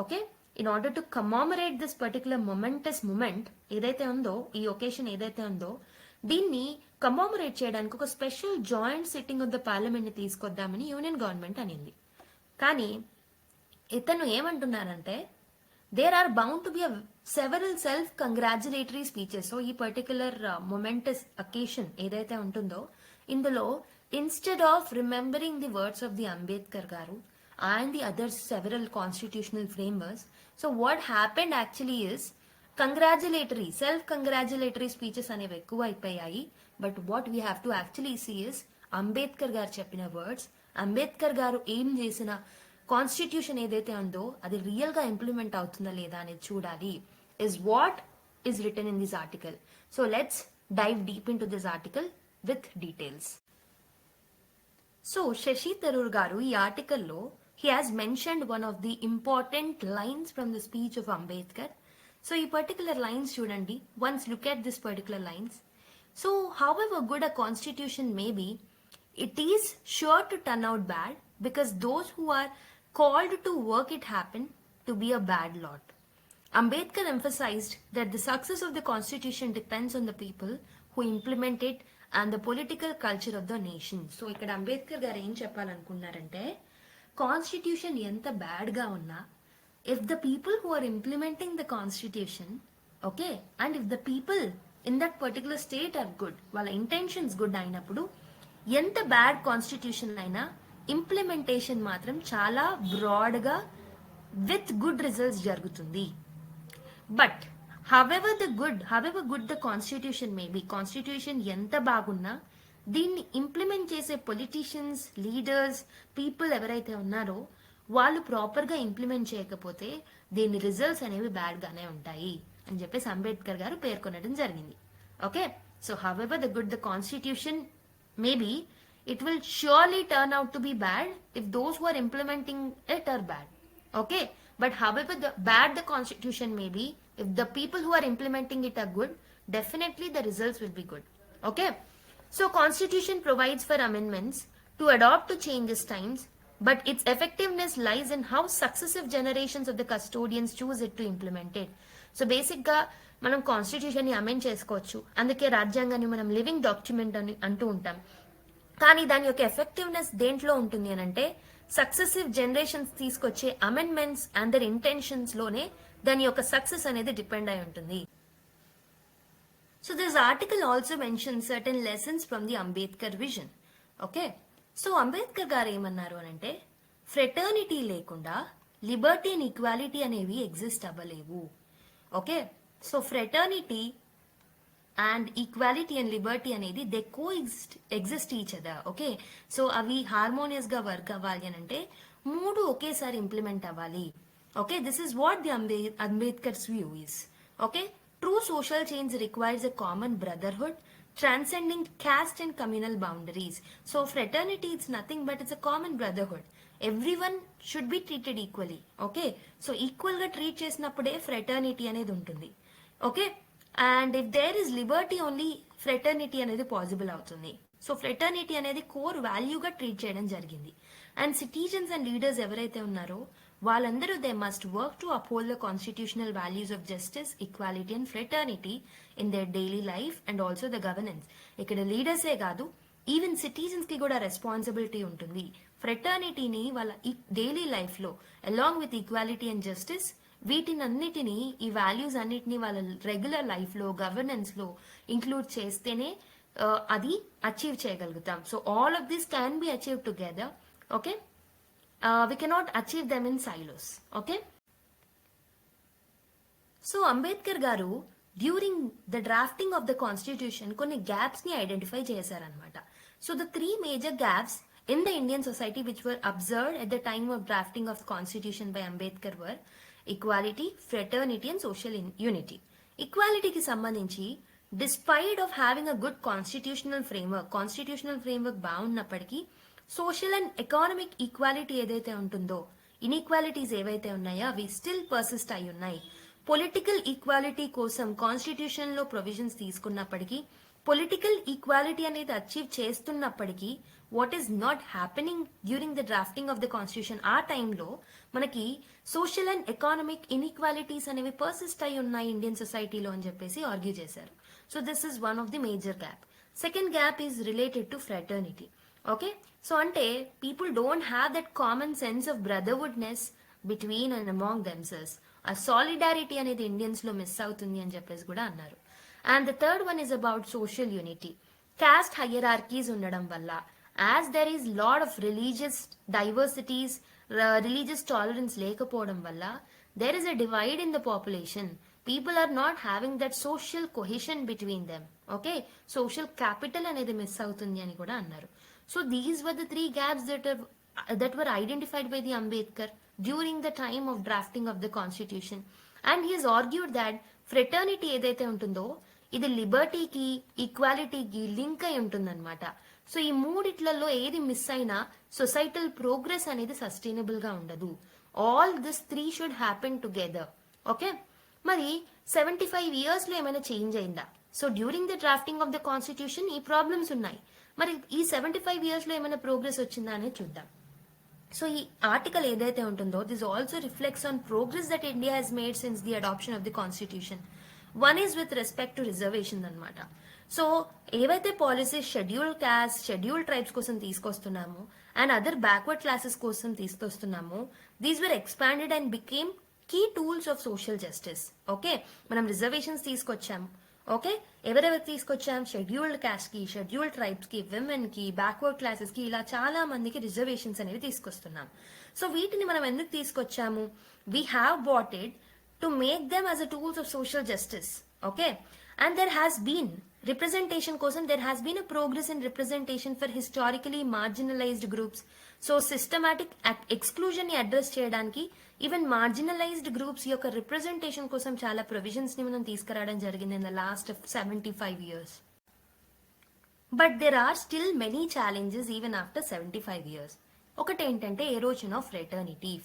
okay, in order to commemorate this particular momentous moment ఏదైతే ఉందో, ఈ ఒకేషన్ ఏదైతే ఉందో దీన్ని కమోమరేట్ చేయడానికి ఒక special joint sitting of the parliament ని తీసుకొద్దామని యూనియన్ గవర్నమెంట్ అనింది. కానీ ఇతను ఏమంటున్నారంటే there are bound to be several self congratulatory speeches. So ఈ పర్టికులర్ మొమెంటస్ అకేషన్ ఏదైతే ఉంటుందో ఇందులో instead of remembering the words of the Ambedkar గారు and the other several constitutional frameworks, so what happened actually is self-congratulatory speeches అనేవి ఎక్కువ అయిపోయాయి. But what we have to actually see is Ambedkar గారు చెప్పిన words Ambedkar గారు ఏం చేసిన కాన్స్టిట్యూషన్ ఏదైతే ఉందో అది రియల్ గా ఇంప్లిమెంట్ అవుతుందా లేదా అనేది చూడాలి is what is written in this article. So let's dive deep into this article with details. So Shashi Tharoor garu ee article lo he has mentioned one of the important lines from the speech of Ambedkar. So ee particular lines chudandi, once look at this particular lines. So however good a constitution may be, it is sure to turn out bad because those who are called to work it happen to be a bad lot. Ambedkar emphasized that the success of the constitution depends on the people who implement it and the political culture of the nation. So ఇక్కడ అంబేద్కర్ గారు ఏం చెప్పాలనుకున్నారంటే constitution ఎంత bad గా ఉన్నా if the people who are implementing the constitution okay and if the people in that particular state are good వాళ్ళ intentions good అయినప్పుడు ఎంత bad constitution అయినా ఇంప్లిమెంటేషన్ మాత్రం చాలా బ్రాడ్ గా విత్ గుడ్ రిజల్ట్స్ జరుగుతుంది. But however good the constitution may be, constitution ఎంత బాగున్నా దీన్ని ఇంప్లిమెంట్ చేసే పొలిటీషియన్స్, లీడర్స్, పీపుల్ ఎవరైతే ఉన్నారో వాళ్ళు ప్రాపర్ గా ఇంప్లిమెంట్ చేయకపోతే దీని రిజల్ట్స్ అనేవి బ్యాడ్ గానే ఉంటాయి అని చెప్పేసి అంబేద్కర్ గారు పేర్కొనడం జరిగింది. Okay, so however the good the constitution may be, it will surely turn out to be bad if those who are implementing it are bad. Okay, but however bad the constitution may be, if the people who are implementing it are good, definitely the results will be good. Okay, so constitution provides for amendments to adopt to changes times, but its effectiveness lies in how successive generations of the custodians choose it to implement it. So basic గా మనం constitution ని amend చేసుకోవచ్చు, అందుకే రాజ్యాంగాన్ని మనం living document అని అంటూ ఉంటాం. కానీ దాని యొక్క ఎఫెక్టివ్నెస్ దేంట్లో ఉంటుంది అని అంటే సక్సెసివ్ జనరేషన్స్ తీసుకొచ్చే అమెండ్మెంట్స్ అండ్ దర్ ఇంటెన్షన్స్ లోనే దాని యొక్క సక్సెస్ అనేది డిపెండ్ అయి ఉంటుంది. So this article also mention certain lessons from the Ambedkar vision. Okay, so Ambedkar గారు ఏమన్నారు అని అంటే ఫ్రెటర్నిటీ లేకుండా లిబర్టీ అండ్ ఈక్వాలిటీ అనేవి ఎగ్జిస్ట్ అవ్వలేవు. Okay, so fraternity and equality and liberty అనేది they coexist each other. Okay, so అవి harmonious గా వర్క్ అవ్వాలి అని అంటే మూడు ఒకేసారి ఇంప్లిమెంట్ అవ్వాలి. Okay, this is what the Ambedkar's view is. Okay, true social change requires a common brotherhood transcending caste and communal boundaries. So fraternity is nothing but it's a common brotherhood. Everyone should be treated equally. Okay, so equal ga treat చేసినప్పుడే fraternity అనేది ఉంటుంది. Okay, and if there is liberty only fraternity అనేది possible అవుతుంది. So fraternity అనేది core వాల్యూగా treat చేయడం జరిగింది. And citizens and leaders ఎవరైతే ఉన్నారో వాళ్ళందరూ they must work to uphold the constitutional values of justice, equality and fraternity in their daily life and also the governance. ఇక్కడ లీడర్సే కాదు, ఈవెన్ సిటిజన్స్ కి కూడా రెస్పాన్సిబిలిటీ ఉంటుంది. ఫ్రెటర్నిటీని వాళ్ళ డైలీ లైఫ్ లో along with equality and justice వీటినన్నిటినీ, ఈ వాల్యూస్ అన్నిటినీ వాళ్ళ రెగ్యులర్ లైఫ్ లో, గవర్నెన్స్ లో ఇంక్లూడ్ చేస్తేనే అది అచీవ్ చేయగలుగుతాం. So all of this can be achieve together. Okay, we cannot achieve them in silos. Okay, so Ambedkar garu during the drafting of the constitution కొన్ని gaps ni identify చేశారన్నమాట. So the three major gaps in the Indian society which were observed at the time of drafting of the constitution by Ambedkar were equality, fraternity and social unity. Equality కి సంబంధించి despite of having a good constitutional framework బాగున్నప్పటికీ social and economic equality ఏదైతే ఉంటుందో, inequalities ఏవైతే ఉన్నాయో అవి still persist అయి ఉన్నాయి. పొలిటికల్ ఈక్వాలిటీ కోసం కాన్స్టిట్యూషన్ లో ప్రొవిజన్స్ తీసుకున్నప్పటికీ, పొలిటికల్ ఈక్వాలిటీ అనేది అచీవ్ చేస్తున్నప్పటికీ what is not happening during the drafting of the constitution, ఆ టైంలో మనకి సోషల్ అండ్ ఎకానమిక్ ఇన్ఈక్వాలిటీస్ అనేవి పర్సిస్ట్ అయి ఉన్నాయి ఇండియన్ సొసైటీలో అని చెప్పేసి ఆర్గ్యూ చేశారు. So this is one of the major gap. Second gap is related to fraternity. Okay, so అంటే people don't have that common sense of brotherhoodness between and among themselves. ఆ solidarity అనేది Indians లో miss అవుతుంది అని చెప్పేసి కూడా అన్నారు. And the third one is about social unity. Caste hierarchies ఉండడం వల్ల, as there is lot of religious diversities, religious tolerance లేకపోవడం వల్ల there is a divide in the population. People are not having that social cohesion between them. Okay, social capital అనేది miss అవుతుంది అని కూడా అన్నారు. So these were the three gaps that were identified by the Ambedkar during the time of drafting of the constitution. And he has argued that fraternity ఏదైతే ఉంటుందో ఇది లిబర్టీకి ఈక్వాలిటీకి link అయి ఉంటుందన్నమాట. సో ఈ మూడిట్లలో ఏది మిస్ అయినా సొసైటల్ ప్రోగ్రెస్ అనేది sustainable గా ఉండదు. All this three should happen together. Okay, మరి 75 ఇయర్స్ లో ఏమైనా చేంజ్ అయిందా? So during the drafting of the constitution ఈ ప్రాబ్లమ్స్ ఉన్నాయి. మరి ఈ 75 ఇయర్స్ లో ఏమైనా ప్రోగ్రెస్ వచ్చిందా అనేది చూద్దాం. సో ఈ ఆర్టికల్ ఏదైతే ఉంటుందో this also reflects on progress that India has made since the adoption of the constitution. One is with respect to reservation అనమాట. సో ఏవైతే policies scheduled caste, scheduled tribes కోసం తీసుకొస్తున్నామో అండ్ అదర్ బ్యాక్వర్డ్ క్లాసెస్ కోసం తీసుకొస్తున్నామో these were expanded and became key tools of social justice. Okay, మనం reservations తీసుకొచ్చాము. Okay, ఎవరెవరు తీసుకొచ్చాం? షెడ్యూల్డ్ క్యాస్ట్ కి, షెడ్యూల్డ్ ట్రైబ్స్ కి, విమెన్ కి, బ్యాక్వర్డ్ క్లాసెస్ కి, ఇలా చాలా మందికి రిజర్వేషన్స్ అనేవి తీసుకొస్తున్నాం. సో వీటిని మనం ఎందుకు తీసుకొచ్చాము? We have brought it to make them as a tools of social justice. Okay, and there has been representation కోసం there has been a progress in representation for historically marginalised groups. So systematic exclusion ని address చేయడానికి even marginalised groups యొక్క representation కోసం చాలా provisions ని మనం తీసుకురావడం జరిగింది in the last 75 years. But there are still many challenges even after 75 years. ఒకటి ఏంటంటే ఎరోజన్ ఆఫ్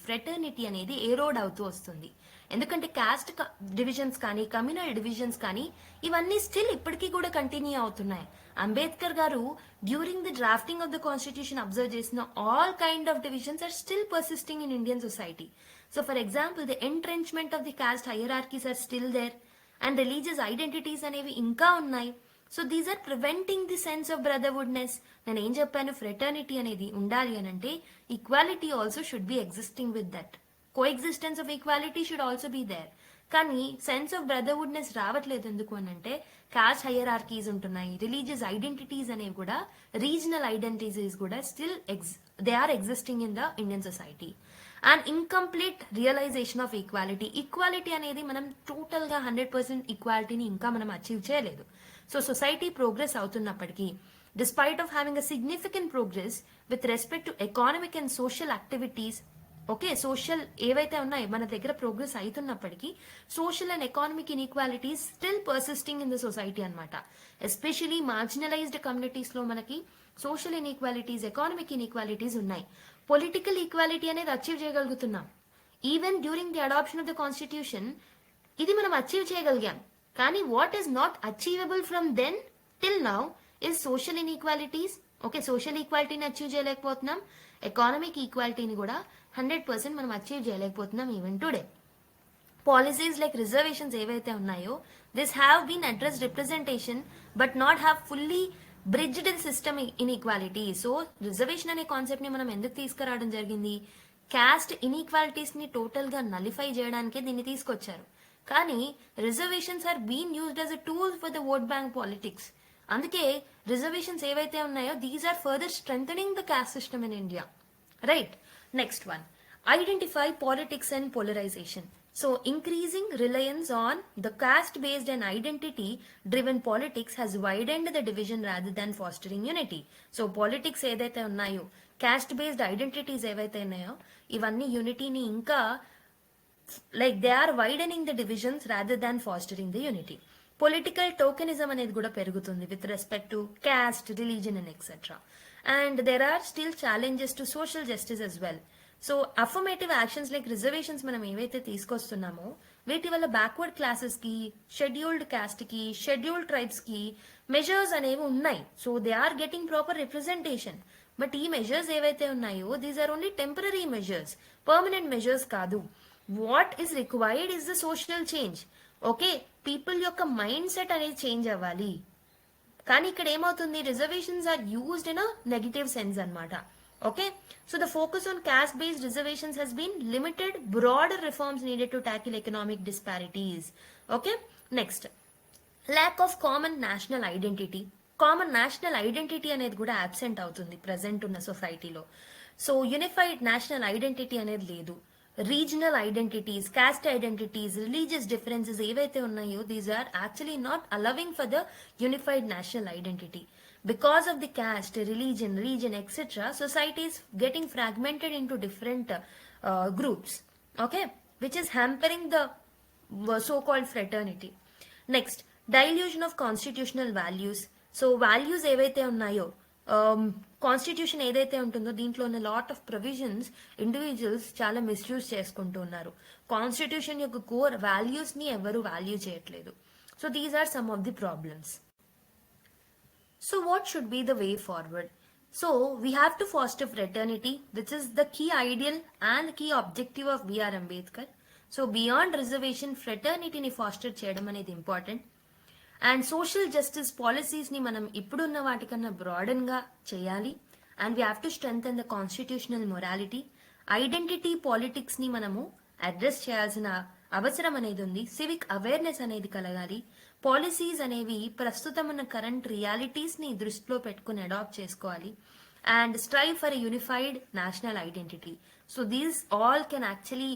ఫ్రెటర్నిటీ అనేది ఎరోడ్ అవుతూ వస్తుంది. ఎందుకంటే కాస్ట్ డివిజన్స్ కానీ, కమ్యూనల్ డివిజన్స్ కానీ ఇవన్నీ స్టిల్ ఇప్పటికీ కూడా కంటిన్యూ అవుతున్నాయి. Ambedkar garu during the drafting of the constitution observe చేసిన all kind of divisions are still persisting in Indian society. So for example the entrenchment of the caste hierarchies are still there and religious identities అనేవి ఇంకా ఉన్నాయి. So these are preventing the sense of brotherhoodness. నేను ఏం చెప్పాను? Fraternity అనేది ఉండాలి అని అంటే equality also should be existing with that. Coexistence of equality should also be there. కానీ సెన్స్ ఆఫ్ బ్రదర్వుడ్నెస్ రావట్లేదు. ఎందుకు అని అంటే కాస్ట్ హైరార్కీస్ ఉంటున్నాయి, రిలీజియస్ ఐడెంటిటీస్ అనేవి కూడా, రీజనల్ ఐడెంటిటీస్ కూడా still they are existing in the Indian society. And incomplete realisation of equality అనేది మనం టోటల్ గా 100% ఈక్వాలిటీని ఇంకా మనం అచీవ్ చేయలేదు. సో సొసైటీ ప్రోగ్రెస్ అవుతున్నప్పటికీ despite of having a significant progress with respect to economic and social activities, okay, social ఏవైతే ఉన్నాయో మన దగ్గర ప్రోగ్రెస్ అవుతున్నప్పటికీ social and economic inequalities still persisting in the society అనమాట. ఎస్పెషలీ మార్జినలైజ్డ్ కమ్యూనిటీస్ లో మనకి social inequalities, economic inequalities ఉన్నాయి. Political equality అనేది అచీవ్ చేయగలుగుతున్నాం. Even during the adoption of the constitution ఇది మనం అచీవ్ చేయగలిగాం. కానీ what is not achievable from then till now is social inequalities. Okay, social ఈక్వాలిటీని అచీవ్ చేయలేకపోతున్నాం, ఎకానమిక్ ఈక్వాలిటీని కూడా 100% మనం అచీవ్ చేయలేకపోతున్నాం even today. Policies like reservations ఏవైతే ఉన్నాయో this have been address representation but not have fully bridged system inequality. So reservation అనే concept ని మనం ఎందుకు తీసుకురావడం జరిగింది? కాస్ట్ ఇన్ఈక్వాలిటీస్ ని టోటల్ గా నలిఫై చేయడానికే దీన్ని తీసుకొచ్చారు. కానీ reservations are been used as a tool for the vote bank politics. అందుకే రిజర్వేషన్స్ ఏవైతే ఉన్నాయో these are further strengthening the caste system in India. Right, next one, identify politics and polarisation. So increasing reliance on the caste-based and identity-driven politics has widened the division rather than fostering unity. So politics ఏదైతే ఉన్నాయో, caste-based identities ఏవైతే ఉన్నాయో ఇవన్నీ యూనిటీని ఇంకా they are widening the divisions rather than fostering the unity. Political tokenism అనేది కూడా పెరుగుతుంది with respect to caste, religion and etc. And there are still challenges to social justice as well. So affirmative actions like reservations మనం ఏవైతే తీసుకొస్తున్నామో వీటి వల్ల backward classes కి, scheduled caste కి, షెడ్యూల్డ్ ట్రైబ్స్ కి మెజర్స్ అనేవి ఉన్నాయి. So they are getting proper representation. But ఈ మెజర్స్ ఏవైతే ఉన్నాయో these are only temporary measures, permanent measures కాదు. What is required is the social change. Okay, people యొక్క మైండ్ సెట్ అనేది చేంజ్ అవ్వాలి. కానీ ఇక్కడ ఏమవుతుంది? Reservations are used in a negative sense అన్నమాట. Okay, so the focus on caste-based reservations has been limited. Broader reforms needed to tackle economic disparities. Okay, next, lack of common national identity. Common national identity అనేది కూడా absent అవుతుంది present ఉన్న సొసైటీలో. So unified national identity అనేది లేదు. Regional identities, caste identities, religious differences ఏవైతే ఉన్నాయో these are actually not allowing for the unified national identity. Because of the caste, religion, region, etc., society is getting fragmented into different groups, okay, which is hampering the so-called fraternity. Next, dilution of constitutional values. So values ఏవైతే ఉన్నాయో, constitution ఏదైతే ఉంటుందో దీంట్లో ఉన్న lot of provisions individuals చాలా misuse చేసుకుంటూ ఉన్నారు. Constitution యొక్క కోర్ వాల్యూస్ ని ఎవరు వాల్యూ చేయట్లేదు. So these are some of the problems. So what should be the way forward? So we have to foster fraternity, which is the key ideal and key objective of B.R. Ambedkar. So beyond reservation, fraternity ni foster చేయడం అనేది important. And social justice policies ni మనం ఇప్పుడున్న వాటికన్నా broaden గా చేయాలి. And we have to strengthen the constitutional morality. Identity politics ని మనము address చేయాల్సిన అవసరం అనేది ఉంది. సివిక్ అవేర్నెస్ అనేది కలగాలి. పాలసీస్ అనేవి ప్రస్తుతం ఉన్న కరెంట్ రియాలిటీస్ ని దృష్టిలో పెట్టుకుని అడాప్ట్ చేసుకోవాలి. And strive for a unified national identity. So these all can actually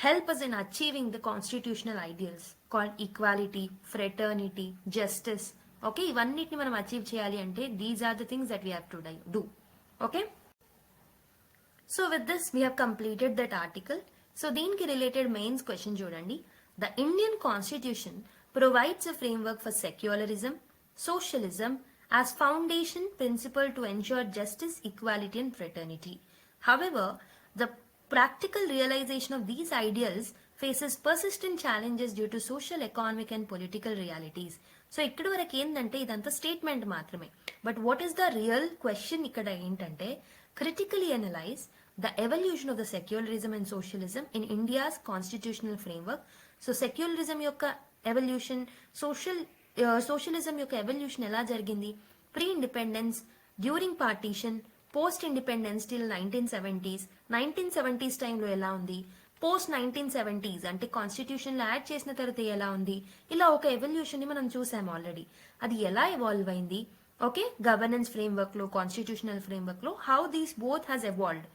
help us in achieving the constitutional ideals called equality, fraternity, justice. Okay, ఇవన్నిటిని మనం అచీవ్ చేయాలి అంటే these are the things that we have to do. Okay, so with this we have completed that article. So దీనికి related mains question చూడండి. The Indian Constitution provides a framework for secularism, socialism as foundation principle to ensure justice, equality and fraternity. However, the practical realization of these ideals faces persistent challenges due to social, economic and political realities. So ikkada varaku endante idantha statement maatrame, but what is the real question ikkada entante, critically analyze the evolution of the secularism and socialism in India's constitutional framework. So secularism yokka evolution, socialism yokka evolution ela jarigindi pre independence, during partition, post independence till 1970s, 1970s టైంలో ఎలా ఉంది, post 1970s అంటే constitution లో add చేసిన తర్వాత ఎలా ఉంది, ఇలా ఒక ఎవల్యూషన్ ని మనం చూసాము ఆల్రెడీ. అది ఎలా ఎవాల్వ్ అయింది, ఓకే, గవర్నెన్స్ ఫ్రేమ్వర్క్ లో, కాన్స్టిట్యూషనల్ ఫ్రేమ్వర్క్ లో, how these both has evolved.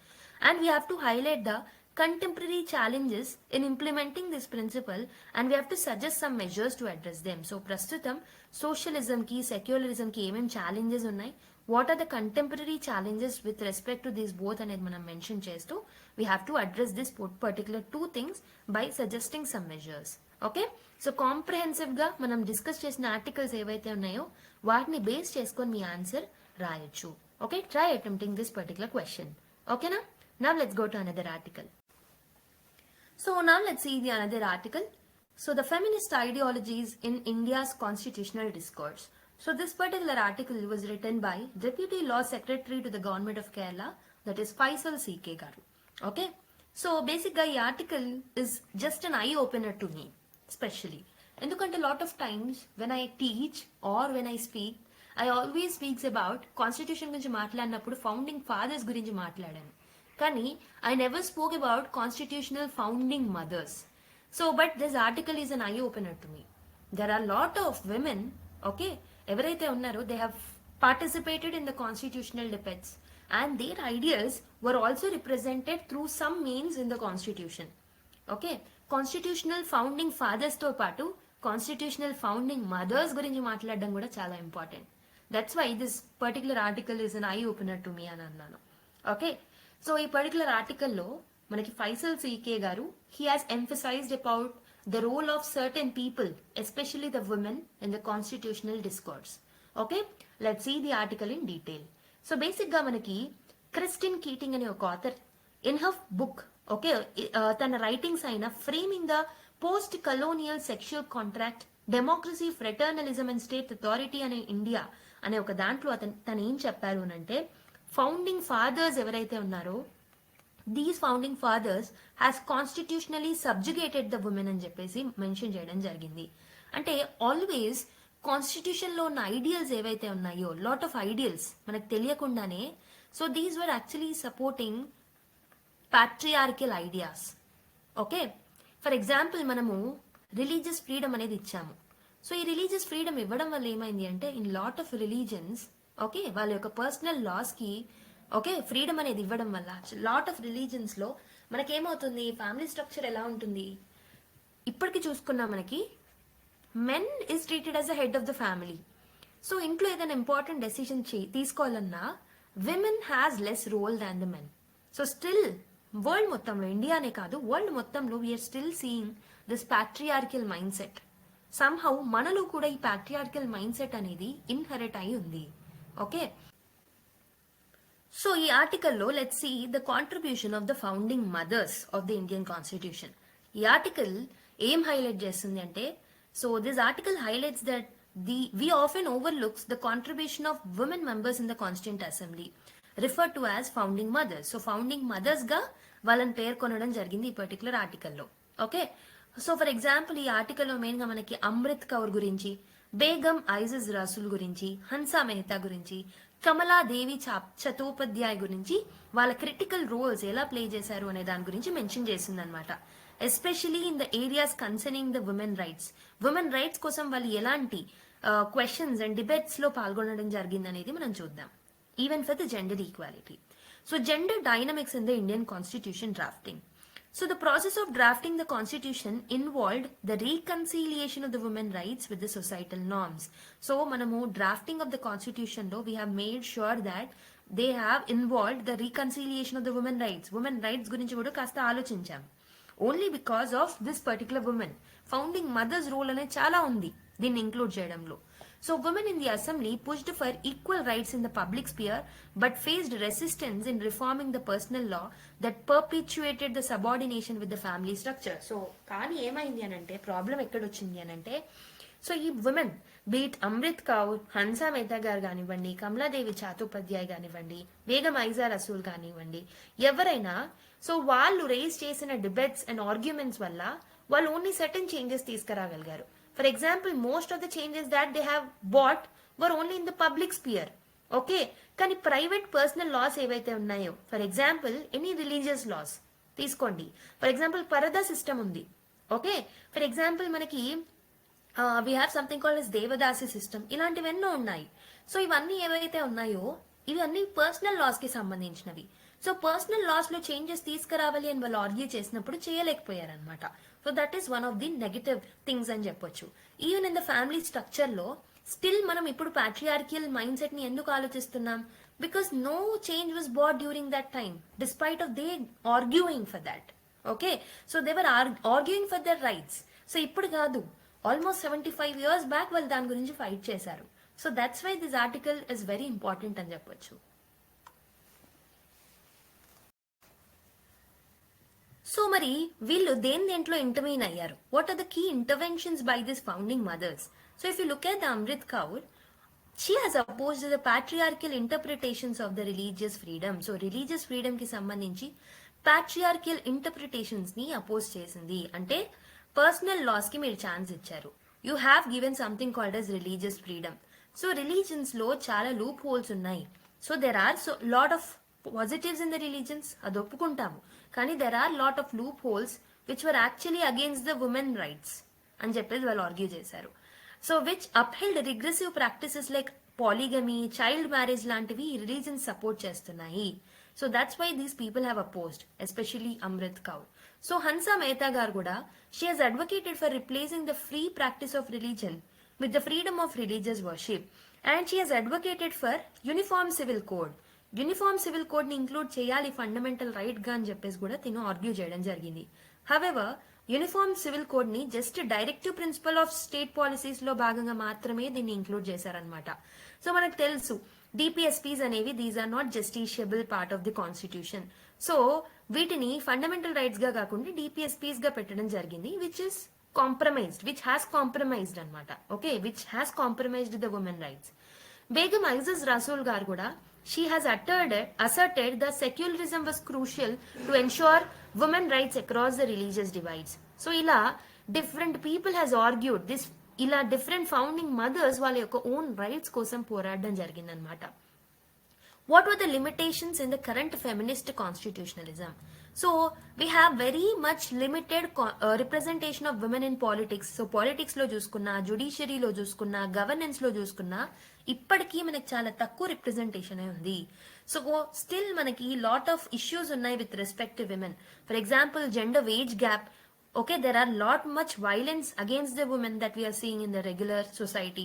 And we have to highlight the contemporary challenges in implementing this principle and we have to suggest some measures to address them. So prastutam socialism ki, secularism ki em challenges unnai, what are the contemporary challenges with respect to these both అనేది మనం mention చేస్తూ we have to address this particular two things by suggesting some measures. Okay, so comprehensive గా మనం discuss చేసిన articles ఏవైతే ఉన్నాయో వాటిని base చేసుకొని మీ ఆన్సర్ రాయొచ్చు. Okay, try attempting this particular question. ఓకేనా? Now let's go to another article. So now let's see the another article. So the feminist ideologies in India's constitutional discourse. So this particular article was written by Deputy Law Secretary to the Government of Kerala, that is Faisal C.K. Garu. Okay. So basically the article is just an eye opener to me, especially. Endukante a lot of times when I teach or when I speak, I always speaks about constitution గురించి మాట్లాడినప్పుడు founding fathers గురించి మాట్లాడాను. కానీ I never spoke about constitutional founding mothers. So but this article is an eye opener to me. There are lot of women, okay, ఎవరైతే ఉన్నారో they have participated in the constitutional debates and their ideas were also represented through some means in the constitution. Okay, constitutional founding fathers తో పాటు constitutional founding mothers గురించి మాట్లాడడం కూడా చాలా important. That's why this particular article is an eye opener to me అని అన్నాను. Okay, so ఈ particular ఆర్టికల్లో మనకి ఫైసల్ సీకే గారు he has emphasized about the role of certain people, especially the women, in the constitutional discourse. Okay, let's see the article in detail. So basic గా మనకి Kristin Keating అనే ఒక author in her book, okay, తన writings అయిన framing the post colonial sexual contract, democracy, fraternalism and state authority అనే India అనే ఒక దాంట్లో తను ఏం చెప్పారు అంటే, ఫౌండింగ్ ఫాదర్స్ ఎవరైతే ఉన్నారో these founding fathers has constitutionally subjugated the women అని చెప్పేసి మెన్షన్ చేయడం జరిగింది. అంటే ఆల్వేస్ కాన్స్టిట్యూషన్ లో ఉన్న ఐడియల్స్ ఏవైతే ఉన్నాయో, లాట్ ఆఫ్ ఐడియల్స్ మనకు తెలియకుండానే, so these were actually supporting patriarchal ideas. Okay, for example మనము రిలీజియస్ ఫ్రీడమ్ అనేది ఇచ్చాము. సో ఈ రిలీజియస్ ఫ్రీడమ్ ఇవ్వడం వల్ల ఏమైంది అంటే, in lot of religions, okay, వాళ్ళ యొక్క పర్సనల్ లాస్ కి, ఓకే, ఫ్రీడమ్ అనేది ఇవ్వడం వల్ల లాట్ ఆఫ్ రిలీజన్స్ లో మనకేమవుతుంది, ఫ్యామిలీ స్ట్రక్చర్ ఎలా ఉంటుంది, ఇప్పటికి చూసుకున్నా మనకి men is treated as the head of the family. So ఇంట్లో ఏదైనా ఇంపార్టెంట్ డెసిషన్ తీసుకోవాలన్నా women has less role than the men. So still world మొత్తంలో, ఇండియానే కాదు వరల్డ్ మొత్తంలో, we are still seeing this patriarchal mindset. Somehow మనలో కూడా ఈ ప్యాట్రియార్కియల్ మైండ్ సెట్ అనేది ఇన్హెరిట్ అయి ఉంది. ఓకే, సో ఈ ఆర్టికల్లో let's see the contribution of the founding mothers of the Indian constitution. ఈ ఆర్టికల్ ఏం హైలైట్ చేస్తుంది అంటే, so this article highlights that we often overlooks the contribution of women members in the Constituent Assembly, referred to as founding mothers. So founding mothers గా వాళ్ళని పేర్కొనడం జరిగింది ఈ particular ఆర్టికల్లో. ఓకే, సో ఫర్ ఎగ్జాంపుల్ ఈ ఆర్టికల్లో మెయిన్ గా మనకి అమృత్ కౌర్ గురించి, బేగం ఐజజ్ రసూల్ గురించి, హన్సా మెహతా గురించి, కమలాదేవి చటోపాధ్యాయ్ గురించి వాళ్ళ క్రిటికల్ రోల్స్ ఎలా ప్లే చేశారు అనే దాని గురించి మెన్షన్ చేసింది అనమాట. Especially in the areas concerning the women rights. Women rights కోసం వాళ్ళు ఎలాంటి క్వశ్చన్స్ అండ్ డిబేట్స్ లో పాల్గొనడం జరిగింది అనేది మనం చూద్దాం. Even for the gender equality. So gender dynamics in the Indian constitution drafting. So the process of drafting the constitution involved the reconciliation of the women rights with the societal norms. So manamu drafting of the constitution lo we have made sure that they have involved the reconciliation of the women rights. Women rights gurinchi kuda kasta ఆలోచించాం. Only because of this particular woman. Founding mothers role ane chala undi దీన్ని include చేయడంలో. So women in the assembly pushed for equal rights in the public sphere but faced resistance in reforming the personal law that perpetuated the subordination with the family structure. So కానీ ఏమైంది అనంటే, problem ఎక్కడొచ్చింది అనంటే, so ఈ women beat Amrit Kaur, Hansa Mehta గారు కానివ్వండి, కమలాదేవి చటోపాధ్యాయ్ కానివ్వండి, బేగం ఐజా రసూల్ కానివ్వండి, ఎవరైనా సో వాళ్ళు రేస్ చేసిన డిబేట్స్ అండ్ ఆర్గ్యుమెంట్స్ వల్ల వాళ్ళు ఓన్లీ సర్టన్ చేంజెస్ తీసుకురాగలిగారు. For example, most of the changes that they have brought were only in the public sphere. Okay, కానీ ప్రైవేట్ పర్సనల్ లాస్ ఏవైతే ఉన్నాయో, for example any religious laws తీసుకోండి. For example purdah system ఉంది. Okay, for example మనకి we have something called as devadasi system, ఇలాంటివి ఎన్నో ఉన్నాయి. So ఇవన్నీ ఏవైతే ఉన్నాయో ఇవన్నీ పర్సనల్ లాస్ కి సంబంధించినవి. సో పర్సనల్ లాస్ లో చేంజెస్ తీసుకురావాలి అని వాళ్ళు ఆర్గ్యూ చేసినప్పుడు చేయలేకపోయారనమాట. So that is one of the negative things అని చెప్పొచ్చు. Even in the family structure లో స్టిల్ మనం ఇప్పుడు ప్యాట్రియార్కియల్ మైండ్ సెట్ ని ఎందుకు ఆలోచిస్తున్నాం? Because no change was brought during that time despite of they arguing for that. Okay, so they were arguing for their rights. So ఇప్పుడు కాదు, almost 75 years back వాళ్ళు దాని గురించి ఫైట్ చేశారు. So that's why this article is very important అని చెప్పొచ్చు. So మరి వీళ్ళు దేంట్లో ఇంటర్వీన్ అయ్యారు? What are the key interventions by this founding mothers? So if you look at the Amrit Kaur, she has opposed the patriarchal interpretations of the religious freedom. So religious freedom కి సంబంధించి ప్యాట్రియార్కియల్ interpretations ని oppose చేసింది. అంటే personal laws కి మీరు chance ఇచ్చారు. You have given something called as religious freedom. So religions లో చాలా లూప్ హోల్స్ ఉన్నాయి. So there are lot of positives in the religions, అది ఒప్పుకుంటాము. కానీ there are lot of loopholes which were actually against the women rights అని చెప్పేసి వాళ్ళు argue చేశారు. So which upheld regressive practices like polygamy, child marriage లాంటివి religions support చేస్తున్నాయి. So that's why these people have opposed, especially Amrit Kaur. So Hansa Mehta గారు కూడా, she has advocated for replacing the free practice of religion with the freedom of religious worship, and she has advocated for uniform civil code. Uniform civil code ని include చేయాలి fundamental right గా అని చెప్పేసి కూడా తిను argue చేయడం జరిగింది. However uniform civil code ని just directive principle of state policies లో భాగంగా మాత్రమే దీన్ని ఇంక్లూడ్ చేశారనమాట. సో మనకు తెలుసు డిపిఎస్పీస్ అనేవి these are not justiciable part of the constitution. So వీటిని ఫండమెంటల్ రైట్స్ గా కాకుండా డిపిఎస్పీస్ గా పెట్టడం జరిగింది, which is compromised, which has compromised anamata. Okay, which has compromised the women rights. Begum Aizaz Rasool garu kuda, she has asserted that secularism was crucial to ensure women rights across the religious divides. So ila different people has argued this, ila different founding mothers వాళ్ళ యొక్క own rights కోసం పోరాడడం జరిగిందన్నమాట. What were the limitations in the current feminist constitutionalism? So we have very much limited representation of women in politics. So politics లో చూసుకున్నా, జుడిషియరీలో చూసుకున్నా, governance లో చూసుకున్నా ఇప్పటికీ మనకి చాలా తక్కువ రిప్రజెంటేషన్ ఉంది. సో స్టిల్ మనకి లాట్ ఆఫ్ ఇష్యూస్ ఉన్నాయి with respect to women. For example gender wage gap. Okay, there are lot much violence against the women that we are seeing in the regular society.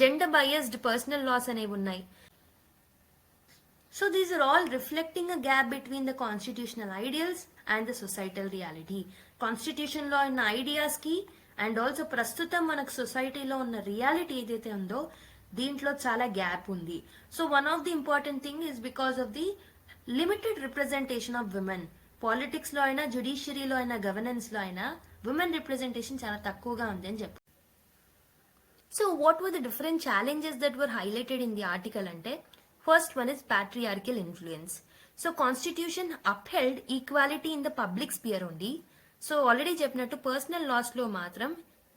Gender biased personal laws అనేవి ఉన్నాయి. So these are all reflecting a gap between the constitutional ideals and the societal reality. Constitution law ఉన్న ideas కి and also ప్రస్తుతం మనకు సొసైటీలో ఉన్న reality ఏదైతే ఉందో దీంట్లో చాలా గ్యాప్ ఉంది. So one of the important thing is because of the limited representation of women. Politics లో అయినా, జుడిషియరీలో అయినా, గవర్నెన్స్ లో అయినా విమెన్ రిప్రజెంటేషన్ చాలా తక్కువగా ఉంది అని చెప్పారు. So what were the different challenges that were highlighted in the article అంటే, first one is patriarchal influence. So constitution upheld equality in the public sphere ఉంది. సో ఆల్రెడీ చెప్పినట్టు పర్సనల్ లాస్ లో మాత్రం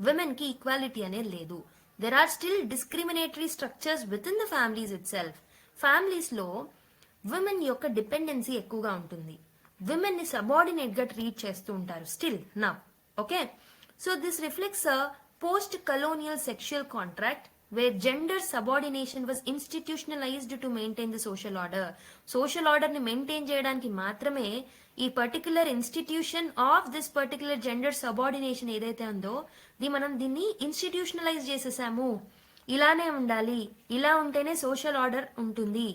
విమెన్ కి ఈక్వాలిటీ అనేది లేదు. There are still discriminatory structures within the families itself. Families లో women యొక్క dependency ఎక్కువగా ఉంటుంది. విమెన్ ని సబార్డినేట్ గా ట్రీట్ చేస్తూ ఉంటారు still now. Okay, so this reflects a post colonial sexual contract where gender subordination was institutionalised to maintain the social order. Social order ని maintain చేయడానికి మాత్రమే ఈ particular institution of this particular gender subordination ఏదైతే ఉందో మనం దీన్ని institutionalise చేసేసాము. ఇలానే ఉండాలి, ఇలా ఉంటేనే సోషల్ ఆర్డర్ ఉంటుంది,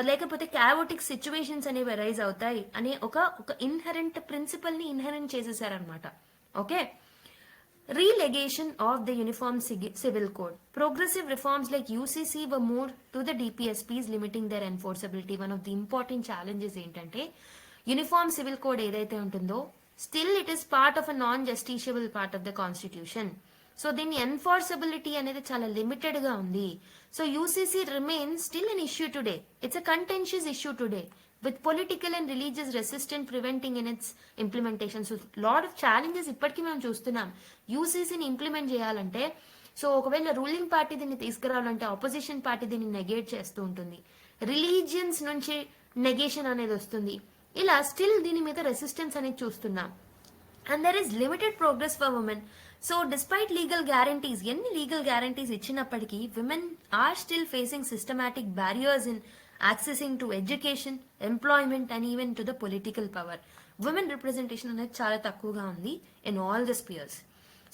లేకపోతే క్యావోటిక్ సిచ్యువేషన్స్ అనేవి అరైజ్ అవుతాయి అనే ఒక ఇన్హెరెంట్ ప్రిన్సిపల్ ని ఇన్హెరెంట్ చేసేసారనమాట. Okay, relegation of the uniform civil code. Progressive reforms like UCC were moved to the DPSPs, limiting their enforceability. One of the important challenges ఏంటంటే uniform civil code ఏదైతే ఉంటుందో still it is part of a non justiciable part of the constitution. So దీని ఎన్ఫోర్సబిలిటీ అనేది చాలా limited గా ఉంది. So UCC remains still an issue today. It's a contentious issue today with political and religious resistance preventing in its implementation. So lot of challenges ఇప్పటికీ మనం చూస్తున్నాం. యూసీసీని implement చేయాలంటే, so ఒకవేళ రూలింగ్ పార్టీ దీన్ని తీసుకురావాలంటే ఆపోజిషన్ పార్టీ దీన్ని negate చేస్తూ ఉంటుంది. రిలీజియన్స్ నుంచి నెగేషన్ అనేది వస్తుంది. ఇలా స్టిల్ దీని మీద రెసిస్టెన్స్ అనేది చూస్తున్నాం. And there is limited progress for women. So despite legal guarantees, ఎన్ని లీగల్ గ్యారంటీస్ ఇచ్చినప్పటికీ women are still facing systematic barriers in accessing to education, employment and even to the political power. Women representation అనేది చాలా తక్కువగా ఉంది in all the spheres.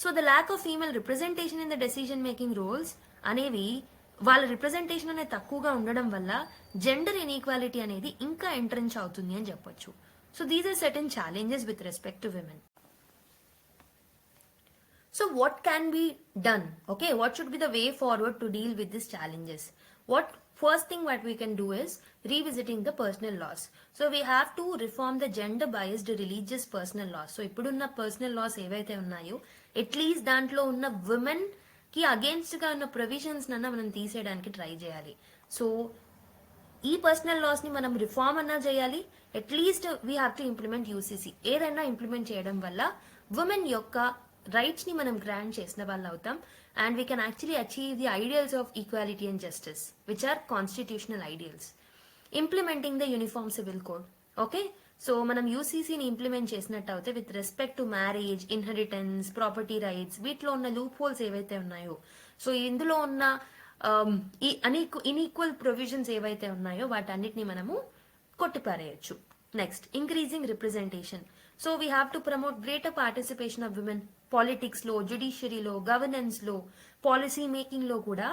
So the lack of female representation in the decision making roles అనేవి వాళ్ళ representation అనేది తక్కువగా ఉండడం వల్ల జెండర్ ఇన్ఈక్వాలిటీ అనేది ఇంకా ఎంట్రెంచ్ అవుతుంది అని చెప్పొచ్చు. So these are certain challenges with respect to women. So what can be done? Okay, what should be the way forward to deal with these challenges? First thing what we can do is revisiting the personal laws. So we have to reform the gender biased religious personal laws. So ఇప్పుడున్న personal laws ఏవైతే ఉన్నాయో at least దాంట్లో ఉన్న women కి against గా ఉన్న provisions నన్నా మనం తీసేయడానికి ట్రై చేయాలి. సో ఈ పర్సనల్ లాస్ ని మనం రిఫార్మ్ అన్నా చేయాలి. At least we have to implement UCC. ఏదైనా ఇంప్లిమెంట్ చేయడం వల్ల విమెన్ యొక్క రైట్స్ ని మనం గ్రాంట్ చేసిన వాళ్ళు అవుతాం. And we can actually achieve the ideals of equality and justice, which are constitutional ideals. Implementing the uniform civil code. Okay, so మనం యూసీసీని ఇంప్లిమెంట్ చేసినట్టు అయితే with respect to marriage, inheritance, property rights, వీటిలో ఉన్న loop holes ఏవైతే ఉన్నాయో, so ఇందులో ఉన్న ఈ ఇన్ఈక్వల్ ప్రొవిజన్స్ ఏవైతే ఉన్నాయో వాటన్నిటిని మనము కొట్టిపారేయచ్చు. Next, increasing representation. So we have to promote greater participation of women politics లో, జ్యుడిషియరీలో, గవర్నెన్స్ లో, పాలసీ మేకింగ్ లో కూడా,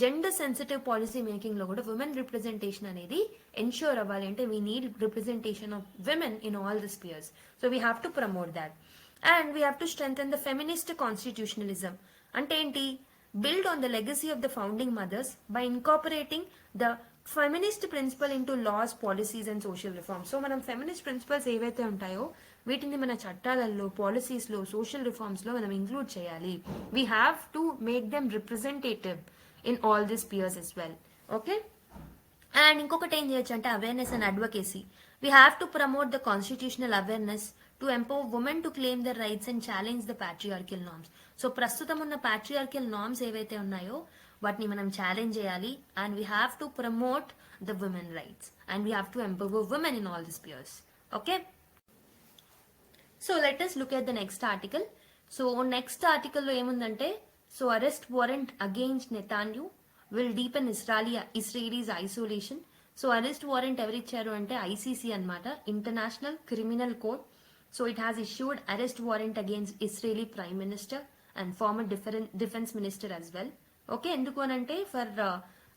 జెండర్ సెన్సిటివ్ పాలసీ మేకింగ్ లో కూడా విమెన్ రిప్రజెంటేషన్ అనేది ఎన్ష్యూర్ అవ్వాలి. అంటే we need representation of women in all the spheres. So we have to promote that. And we have to strengthen the feminist constitutionalism. అంటే ఏంటి? build on the legacy of the founding mothers by incorporating the feminist principle into laws, policies and social reforms. So మనం feminist principles ఏవైతే ఉంటాయో వీటిని మన చట్టాలలో, policies లో, social reforms లో మనం ఇంక్లూడ్ చేయాలి. We have to make them representative in all these spheres as well. Okay? And ఇంకొకటి ఏం చేయొచ్చు అంటే awareness and advocacy. We have to promote the constitutional awareness to empower women to claim their rights and challenge the patriarchal norms. So ప్రస్తుతం ఉన్న patriarchal norms ఏవైతే ఉన్నాయో వాటిని మనం ఛాలెంజ్ చేయాలి. And we have to promote the women rights and we have to empower women in all the spheres. Okay, so let us look at the next article. So next ఆర్టికల్లో ఏముందంటే, so arrest warrant against Netanyahu will deepen Israelis isolation. So arrest warrant ఎవరిచ్చారు అంటే ICC అన్నమాట, international criminal court. So it has issued arrest warrant against Israeli prime minister and former defence minister as well. Okay, ఎందుకు అనంటే for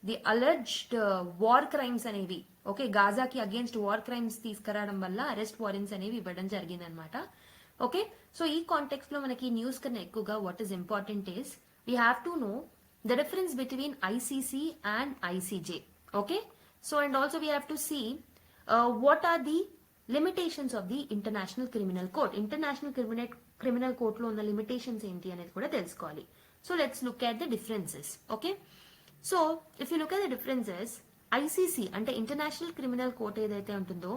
the అలెడ్జ్డ్ war crimes అనేవి, okay, గాజాకి against war crimes తీసుకురావడం వల్ల arrest warrants అనేవి ఇవ్వడం జరిగింది అనమాట. ఓకే, సో ఈ కాంటెక్స్ట్ లో మనకి న్యూస్ కన్నా ఎక్కువగా what is important is we have to know the difference between ICC and ICJ. Okay, so and also we have to see what are the limitations of the international criminal court. International criminal court లో ఉన్న limitations ఏంటి అనేది కూడా తెలుసుకోవాలి. So let's look at the differences. Okay, so if you look at the differences, ICC అంటే international criminal court ఏదైతే ఉంటుందో,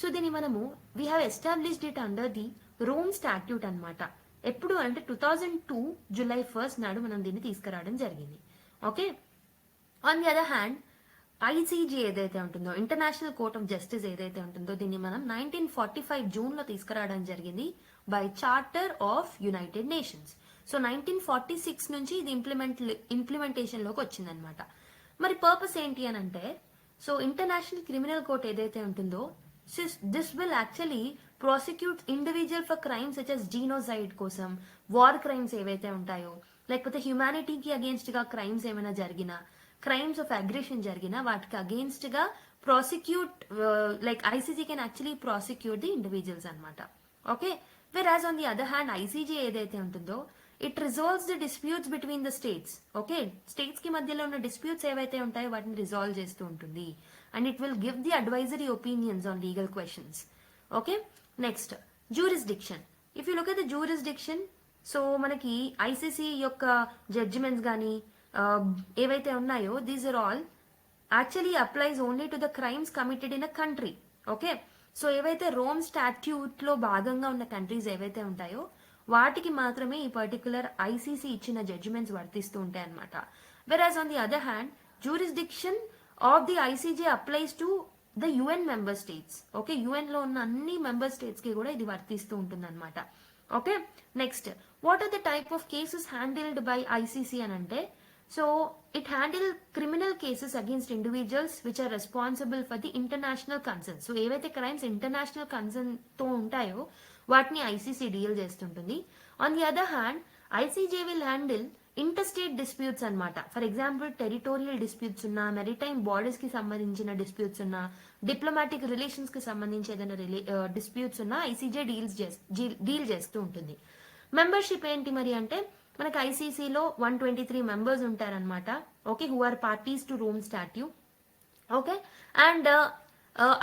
so దీన్ని మనము we have established it under the Rome statute అన్నమాట. ఎప్పుడు అంటే 2002 జూలై 1 నాడు మనం దీన్ని తీసుకురావడం జరిగింది. Okay, on the other hand ICG ఏదైతే ఉంటుందో, ఇంటర్నేషనల్ కోర్ట్ ఆఫ్ జస్టిస్ ఏదైతే ఉంటుందో, దీన్ని మనం 1945 జూన్ లో తీసుకురావడం జరిగింది by charter of United nations. So 1946 నుంచి ఇది ఇంప్లిమెంటేషన్ లోకి వచ్చిందనమాట. మరి పర్పస్ ఏంటి అని అంటే, సో ఇంటర్నేషనల్ క్రిమినల్ కోర్ట్ ఏదైతే ఉంటుందో, this will actually prosecute individual for crimes such as genocide కోసం, వార్ క్రైమ్స్ ఏవైతే ఉంటాయో, లేకపోతే హ్యుమానిటీకి అగేన్స్ట్ గా క్రైమ్స్ ఏమైనా జరిగినా, క్రైమ్స్ ఆఫ్ అగ్రెషన్ జరిగినా వాటికి అగేన్స్ట్ గా prosecute, like ICG can actually prosecute the individuals అనమాట. ఓకే, వెరాజ్ on the other hand ICG ఏదైతే ఉంటుందో, it resolves the disputes between the states. Okay, states కి మధ్యలో ఉన్న డిస్ప్యూట్స్ ఏవైతే ఉంటాయో వాటిని రిజాల్వ్ చేస్తూ ఉంటుంది. And it will give the advisory opinions on legal questions. Okay, next jurisdiction. If you look at the jurisdiction, so మనకి ICC యొక్క జడ్జిమెంట్స్ కానీ ఏవైతే ఉన్నాయో, these are all actually applies only to the crimes committed in a country. Okay, so ఏవైతే Rome statute లో భాగంగా ఉన్న countries ఏవైతే ఉంటాయో వాటికి మాత్రమే ఈ పర్టికులర్ ఐసీసీ ఇచ్చిన జడ్జిమెంట్స్ వర్తిస్తూ ఉంటాయి అనమాట. Whereas on the other hand jurisdiction of the ICJ applies to the UN member states. Okay, UN లో ఉన్న అన్ని మెంబర్ స్టేట్స్ కి కూడా ఇది వర్తిస్తూ ఉంటుంది అనమాట. Okay, next what are the type of cases handled by ICC అని అంటే, so it handle criminal cases against individuals which are responsible for the international concern. So ఏవైతే క్రైమ్స్ ఇంటర్నేషనల్ కన్సర్న్ తో ఉంటాయో వాటిని ఐసీసీ డీల్ చేస్తుంటుంది. On the other hand ICJ will handle interstate disputes అన్నమాట. For example territorial disputes ఉన్నా, maritime borders కి సంబంధించిన disputes ఉన్నా, డిప్లొమాటిక్ రిలేషన్స్ కి సంబంధించి ఏదైనా డిస్ప్యూట్స్ ఉన్నా ఐసీజే డీల్ చేస్తూ ఉంటుంది. మెంబర్షిప్ ఏంటి మరి అంటే, మనకి ఐసీసీలో 123 మెంబర్స్ ఉంటారనమాట. Okay, who are parties to Rome statute. Okay, and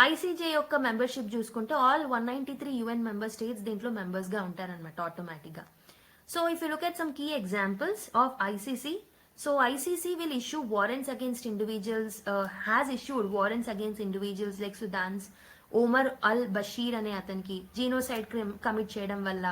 ICJ యొక్క మెంబర్షిప్ చూసుకుంటే ఆల్ 193 యుఎన్ మెంబర్ స్టేట్స్ దీంట్లో మెంబర్స్ గా ఉంటారనమాట ఆటోమేటిక్ గా. So if you look at some key examples of ICC, so ICC will issue warrants against individuals, has issued warrants against individuals like Sudan's Omar al Bashir అనే అతనికి genocide commit చేయడం వల్ల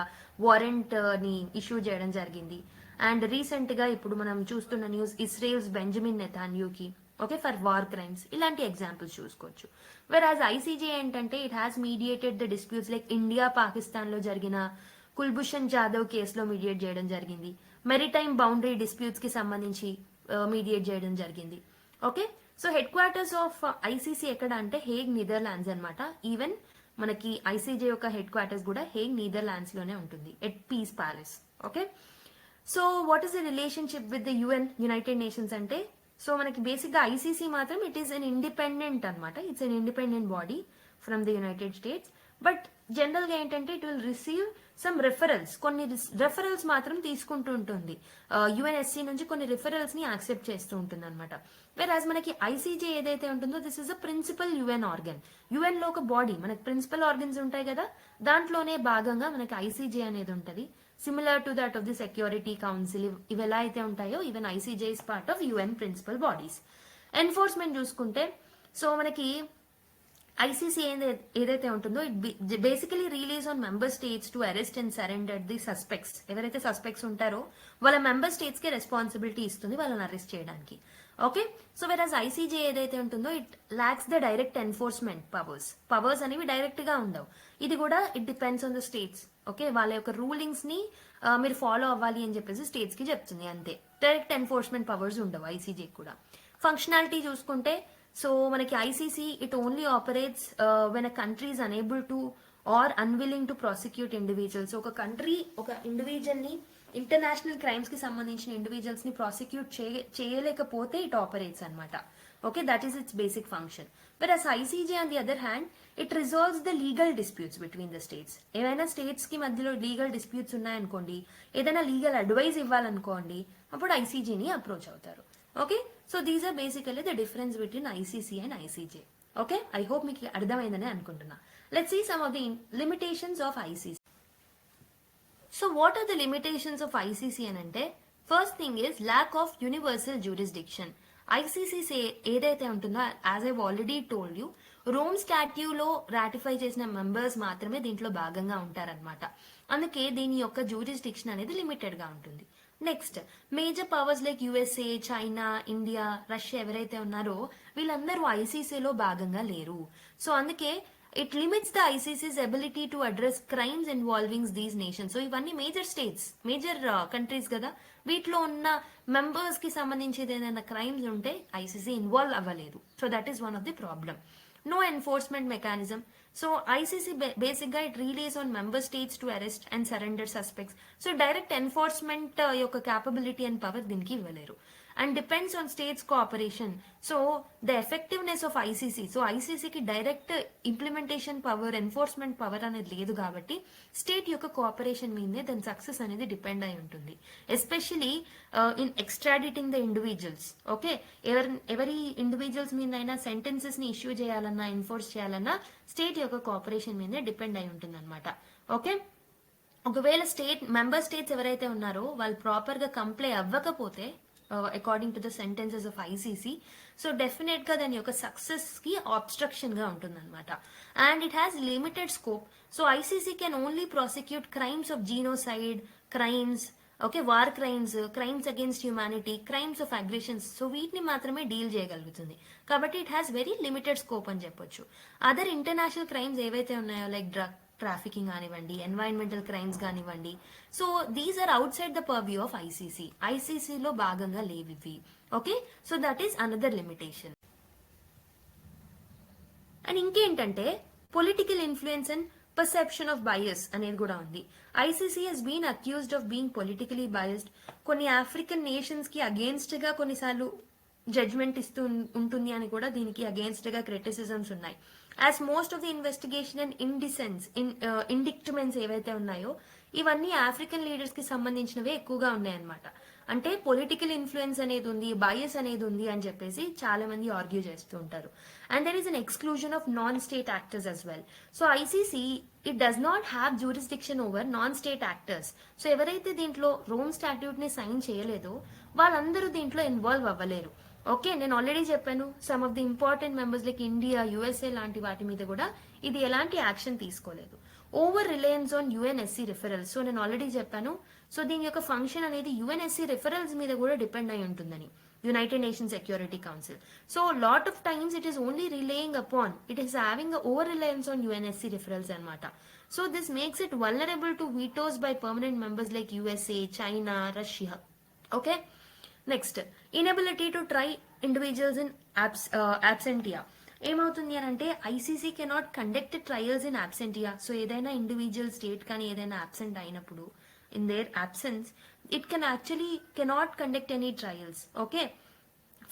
warrant ని issue చేయడం జరిగింది. And recent గా ఇప్పుడు మనం చూస్తున్న న్యూస్ ఇస్రాయల్స్ బెంజమిన్ నెతాన్యూకి, ఓకే, ఫర్ వార్ క్రైమ్స్. ఇలాంటి ఎగ్జాంపుల్స్ చూసుకోవచ్చు. వెరాజ్ ఐసీజే ఏంటంటే it has mediated the disputes like India Pakistan లో జరిగిన కుల్భూషణ్ జాదవ్ కేసులో మీడియేట్ చేయడం జరిగింది. మెరిటైమ్ బౌండరీ డిస్ప్యూట్స్ కి సంబంధించి మీడియేట్ చేయడం జరిగింది. Okay, so head quarters of ICC ఎక్కడ అంటే హేగ్ నెదర్లాండ్స్ అన్నమాట. ఈవెన్ మనకి ఐసీజే యొక్క హెడ్ క్వార్టర్స్ కూడా హేగ్ నెదర్లాండ్స్ లోనే ఉంటుంది, at peace palace. Okay, so what is the relationship with the UN United nations అంటే, సో మనకి బేసిక్ గా ఐసీసీ మాత్రం ఇట్ ఈస్ అన్ ఇండిపెండెంట్ అనమాట. It's an independent body from the United states. But general గా ఏంటంటే it will receive some referrals, కొన్ని referrals మాత్రం తీసుకుంటూ ఉంటుంది. యుఎన్ఎస్సీ నుంచి కొన్ని రిఫరల్స్ ని యాక్సెప్ట్ చేస్తూ ఉంటుంది అనమాట. వెరాజ్ మనకి ఐసీజే ఏదైతే ఉంటుందో this is a principal UN organ. UN లో ఒక బాడీ, మనకి ప్రిన్సిపల్ ఆర్గన్స్ ఉంటాయి కదా, దాంట్లోనే భాగంగా మనకి ఐసీజే అనేది ఉంటది. Similar to that of the security council, ఇవి ఎలా అయితే ఉంటాయో even ICJ is part of UN principal bodies. Enforcement చూసుకుంటే, సో మనకి ఐసీసీ ఏదైతే ఉంటుందో it basically relies on member states to arrest and surrender the suspects. ఎవరైతే సస్పెక్ట్స్ ఉంటారో వాళ్ళ మెంబర్ స్టేట్స్ కి రెస్పాన్సిబిలిటీ ఇస్తుంది వాళ్ళని అరెస్ట్ చేయడానికి. ఓకే, సో వెరాజ్ ఐసీజే ఏదైతే ఉంటుందో it lakhs the direct enforcement powers అనేవి డైరెక్ట్ గా ఉండవు. ఇది కూడా it depends on the states. Okay, వాళ్ళ యొక్క రూలింగ్స్ ని మీరు ఫాలో అవ్వాలి అని చెప్పేసి స్టేట్స్ కి చెప్తుంది అంతే. డైరెక్ట్ ఎన్ఫోర్స్మెంట్ పవర్స్ ఉండవు ఐసీజే కూడా. ఫంక్షనాలిటీ చూసుకుంటే సో మనకి ICC it only operates when a country is unable to or unwilling to prosecute individuals. ఒక కంట్రీ ఒక ఇండివిజువల్ ని ఇంటర్నేషనల్ క్రైమ్స్ కి సంబంధించిన ఇండివిజువల్స్ ని ప్రాసిక్యూట్ చేయలేకపోతే ఇట్ ఆపరేట్స్ అనమాట. Okay, that is its basic function. But as ICJ on the other hand it resolves the legal disputes between the states. ఏవైనా states కి మధ్యలో లీగల్ డిస్ప్యూట్స్ ఉన్నాయనుకోండి, ఏదైనా లీగల్ అడ్వైస్ ఇవ్వాలనుకోండి, అప్పుడు ఐసీజీని అప్రోచ్ అవుతారు. Okay, so these are basically the difference between ICC and ICJ. Okay, I hope మీకు అర్థమైందని అనుకుంటున్నా. Let's see some of the limitations of ICC. So what are the limitations of ICC అని అంటే, first thing is lack of universal jurisdiction. ICC ఏదైతే ఉంటుందో, as I already told you, Rome స్టాట్యూలో ratify చేసిన members మాత్రమే దీంట్లో భాగంగా ఉంటారనమాట. అందుకే దీని యొక్క జ్యూరిస్డిక్షన్ అనేది లిమిటెడ్ గా ఉంటుంది. Next, major powers like USA, China, India, Russia ఎవరైతే ఉన్నారో వీళ్ళందరూ ఐసీసీలో భాగంగా లేరు. సో అందుకే it limits the ICC's ability to address crimes involving these nations. So ఇవన్నీ మేజర్ స్టేట్స్, మేజర్ కంట్రీస్ కదా, వీటిలో ఉన్న మెంబర్స్ కి సంబంధించి ఏదైనా క్రైమ్స్ ఉంటే ఐసీసీ ఇన్వాల్వ్ అవ్వలేదు. So that is one of the problem. No enforcement mechanism. So ICC basically it relies on member states to arrest and surrender suspects. So direct enforcement యొక్క capability and power దీనికి ఇవ్వలేరు. And depends on states cooperation. So the effectiveness of ICC. So ICC కి direct implementation power, enforcement power అనేది లేదు కాబట్టి state యొక్క cooperation మీదే దాని సక్సెస్ అనేది డిపెండ్ అయి ఉంటుంది. Especially in extraditing the individuals. Okay, ఎవరి ఇండివిజువల్స్ మీదైనా సెంటెన్సెస్ ని ఇష్యూ చేయాలన్నా, ఎన్ఫోర్స్ చేయాలన్నా స్టేట్ యొక్క కోఆపరేషన్ మీదే డిపెండ్ అయి ఉంటుంది అనమాట. ఓకే, ఒకవేళ మెంబర్ స్టేట్స్ ఎవరైతే ఉన్నారో వాళ్ళు ప్రాపర్ గా కంప్లై అవ్వకపోతే according to the sentences of ICC, so definite గా దాని యొక్క సక్సెస్ కి ఆబ్స్ట్రక్షన్ గా ఉంటుంది అనమాట. And it has limited scope. So ICC can only prosecute crimes of genocide, crimes, okay, war crimes, crimes against humanity, crimes of aggressions. So వీటిని మాత్రమే deal చేయగలుగుతుంది. కాబట్టి it has very limited scope అని చెప్పొచ్చు. Other international crimes ఏవైతే ఉన్నాయో like drug trafficking కానివ్వండి, environmental crimes కానివ్వండి, so these are outside the purview of ICC. ఐసీసీలో భాగంగా లేవు ఇవి. Okay, so that is another limitation. And ఇంకేంటంటే political influence and perception of bias అనేది కూడా ఉంది. ICC has been accused of being politically biased. కొన్ని ఆఫ్రికన్ నేషన్స్ కి అగేన్స్ట్ గా కొన్నిసార్లు జడ్జ్మెంట్ ఇస్తూ ఉంటుంది అని కూడా దీనికి అగేన్స్ట్ గా క్రిటిసిజమ్స్ ఉన్నాయి. As most of the investigation and indictments ఏవైతే ఉన్నాయో ఇవన్నీ ఆఫ్రికన్ లీడర్స్ కి సంబంధించినవే ఎక్కువగా ఉన్నాయన్నమాట. అంటే పొలిటికల్ ఇన్ఫ్లుయెన్స్ అనేది ఉంది, బయస్ అనేది ఉంది అని చెప్పేసి చాలా మంది ఆర్గ్యూ చేస్తూ ఉంటారు. And there is an exclusion of non state actors as well. So ICC it does not have jurisdiction over non state actors. So ఎవరైతే దీంట్లో రోమ్ స్టాట్యూట్ ని సైన్ చేయలేదో వాళ్ళందరూ దీంట్లో ఇన్వాల్వ్ అవ్వలేరు. ఓకే, నేను ఆల్రెడీ చెప్పాను some of the important members like India, USA లాంటి వాటి మీద కూడా ఇది ఎలాంటి యాక్షన్ తీసుకోలేదు. Over reliance on UNSC referrals. So నేను ఆల్రెడీ చెప్పాను, సో దీని యొక్క ఫంక్షన్ అనేది యుఎన్ఎస్సీ రిఫరల్స్ మీద కూడా డిపెండ్ అయి ఉంటుందని, United Nation Security Council. So lot of times it is only relying upon, it is having over reliance on UNSC referrals అనమాట. So this makes it vulnerable to vetoes by permanent members like USA, China, Russia. Okay, next, inability to try individuals in absentia. ఏమవుతుంది అని అంటే ICC cannot conduct trials in absentia. So ఏదైనా individual state కానీ ఏదైనా absent అయినప్పుడు in their absence it cannot conduct any trials. Okay,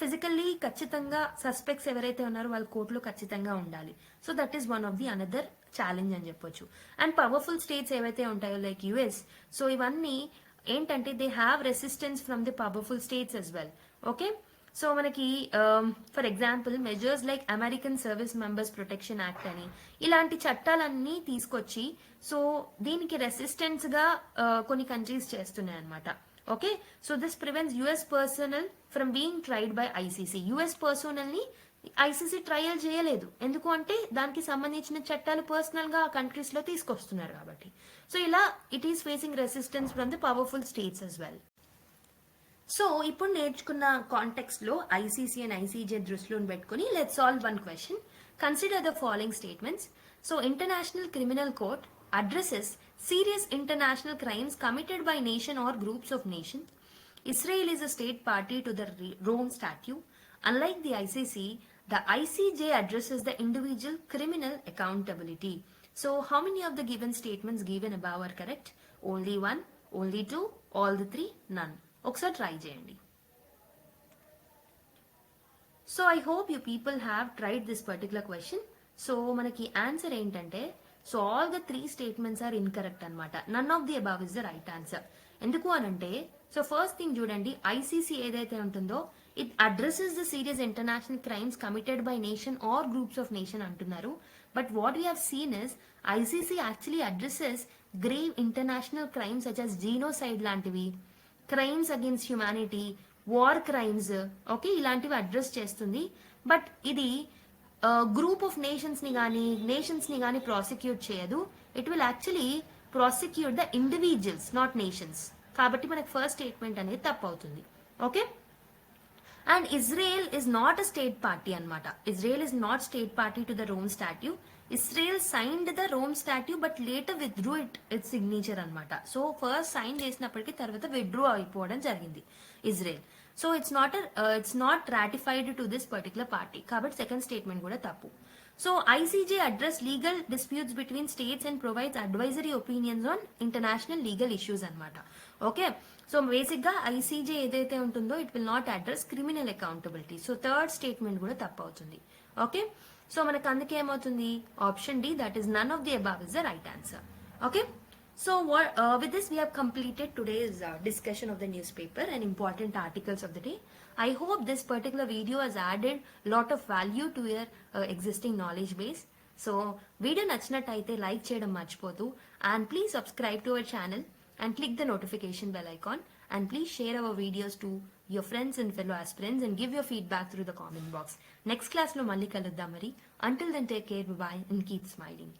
physically ఖచ్చితంగా suspects ఎవరైతే ఉన్నారో వాళ్ళ కోర్టులో ఖచ్చితంగా ఉండాలి. So that is one of the another challenge అని చెప్పొచ్చు. అండ్ పవర్ఫుల్ స్టేట్స్ ఏవైతే ఉంటాయో లైక్ యుఎస్, సో ఇవన్నీ ఏంటంటే they have resistance from the powerful states as well. Okay, so మనకి for example measures like American service members protection act అని ఇలాంటి చట్టాలన్నీ తీసుకొచ్చి సో దీనికి రెసిస్టెన్స్ గా కొన్ని కంట్రీస్ చేస్తున్నాయి అనమాట. Okay, so this prevents US personal from being tried by ICC. US personal ని ఐసీసీ ట్రయల్ చేయలేదు. ఎందుకు అంటే దానికి సంబంధించిన చట్టాలు పర్సనల్ గా కంట్రీస్ లో తీసుకొస్తున్నారు కాబట్టి. సో ఇలా it is facing resistance from the powerful states as well. So ఇప్పుడు నేర్చుకున్న కాంటెక్స్ట్ లో ఐసీసీ అండ్ ఐసీజే దృష్టిలో పెట్టుకుని let's solve one question. Consider the following statements. So international criminal court addresses serious international crimes committed by nation or groups of nations. Israel is a state party to the Rome Statute. Unlike the ICC, the ICJ addresses the individual criminal accountability. So, how many of the given statements given above are correct? Only one, only two, all the three, none. ఒకసారి try చేయండి. So, I hope you people have tried this particular question. So, మనకి answer ఏంటంటే, so all the 3 statements are incorrect అనమాట. None of the above is the right answer. ఎందుకు అనంటే, so first thing చూడండి, ICC ఏదైతే ఉంటుందో it addresses the serious international crimes committed by nation or groups of nation అంటున్నారు. But what we have seen is ICC actually addresses grave international crimes such as genocide లాంటివి, crimes against humanity, war crimes, okay, ఇలాంటివి address చేస్తుంది. But ఇది group of nations ని కానీ prosecute చేయదు. It will actually prosecute the individuals, not nations. కాబట్టి మనకు first statement అనేది తప్పు అవుతుంది. Okay, and Israel is not a state party అనమాట. Israel is not state party to the Rome statute. Israel signed the Rome statute but later withdrew it signature అనమాట. So first sign చేసినప్పటికీ తర్వాత withdrew అయిపోవడం జరిగింది Israel. So it's not ratified to this particular party. కాబట్టి second statement కూడా తప్పు. So ICJ address legal disputes between states and provides advisory opinions on international legal issues అనమాట. Okay, so basic గా ICJ ఏదైతే ఉంటుందో it will not address criminal accountability. So third statement కూడా తప్పు అవుతుంది. ఓకే, సో మనకు అందుకే ఏమవుతుంది, option D, that is none of the above is the right answer. Okay, so with this we have completed today's discussion of the newspaper and important articles of the day. I hope this particular video has added lot of value to your existing knowledge base. So video nachinataithe like cheyadam marchipodu, and please subscribe to our channel and click the notification bell icon, and please share our videos to your friends and fellow aspirants and give your feedback through the comment box. Next class lo malli kaluddam mari. Until then, take care, bye bye, and keep smiling.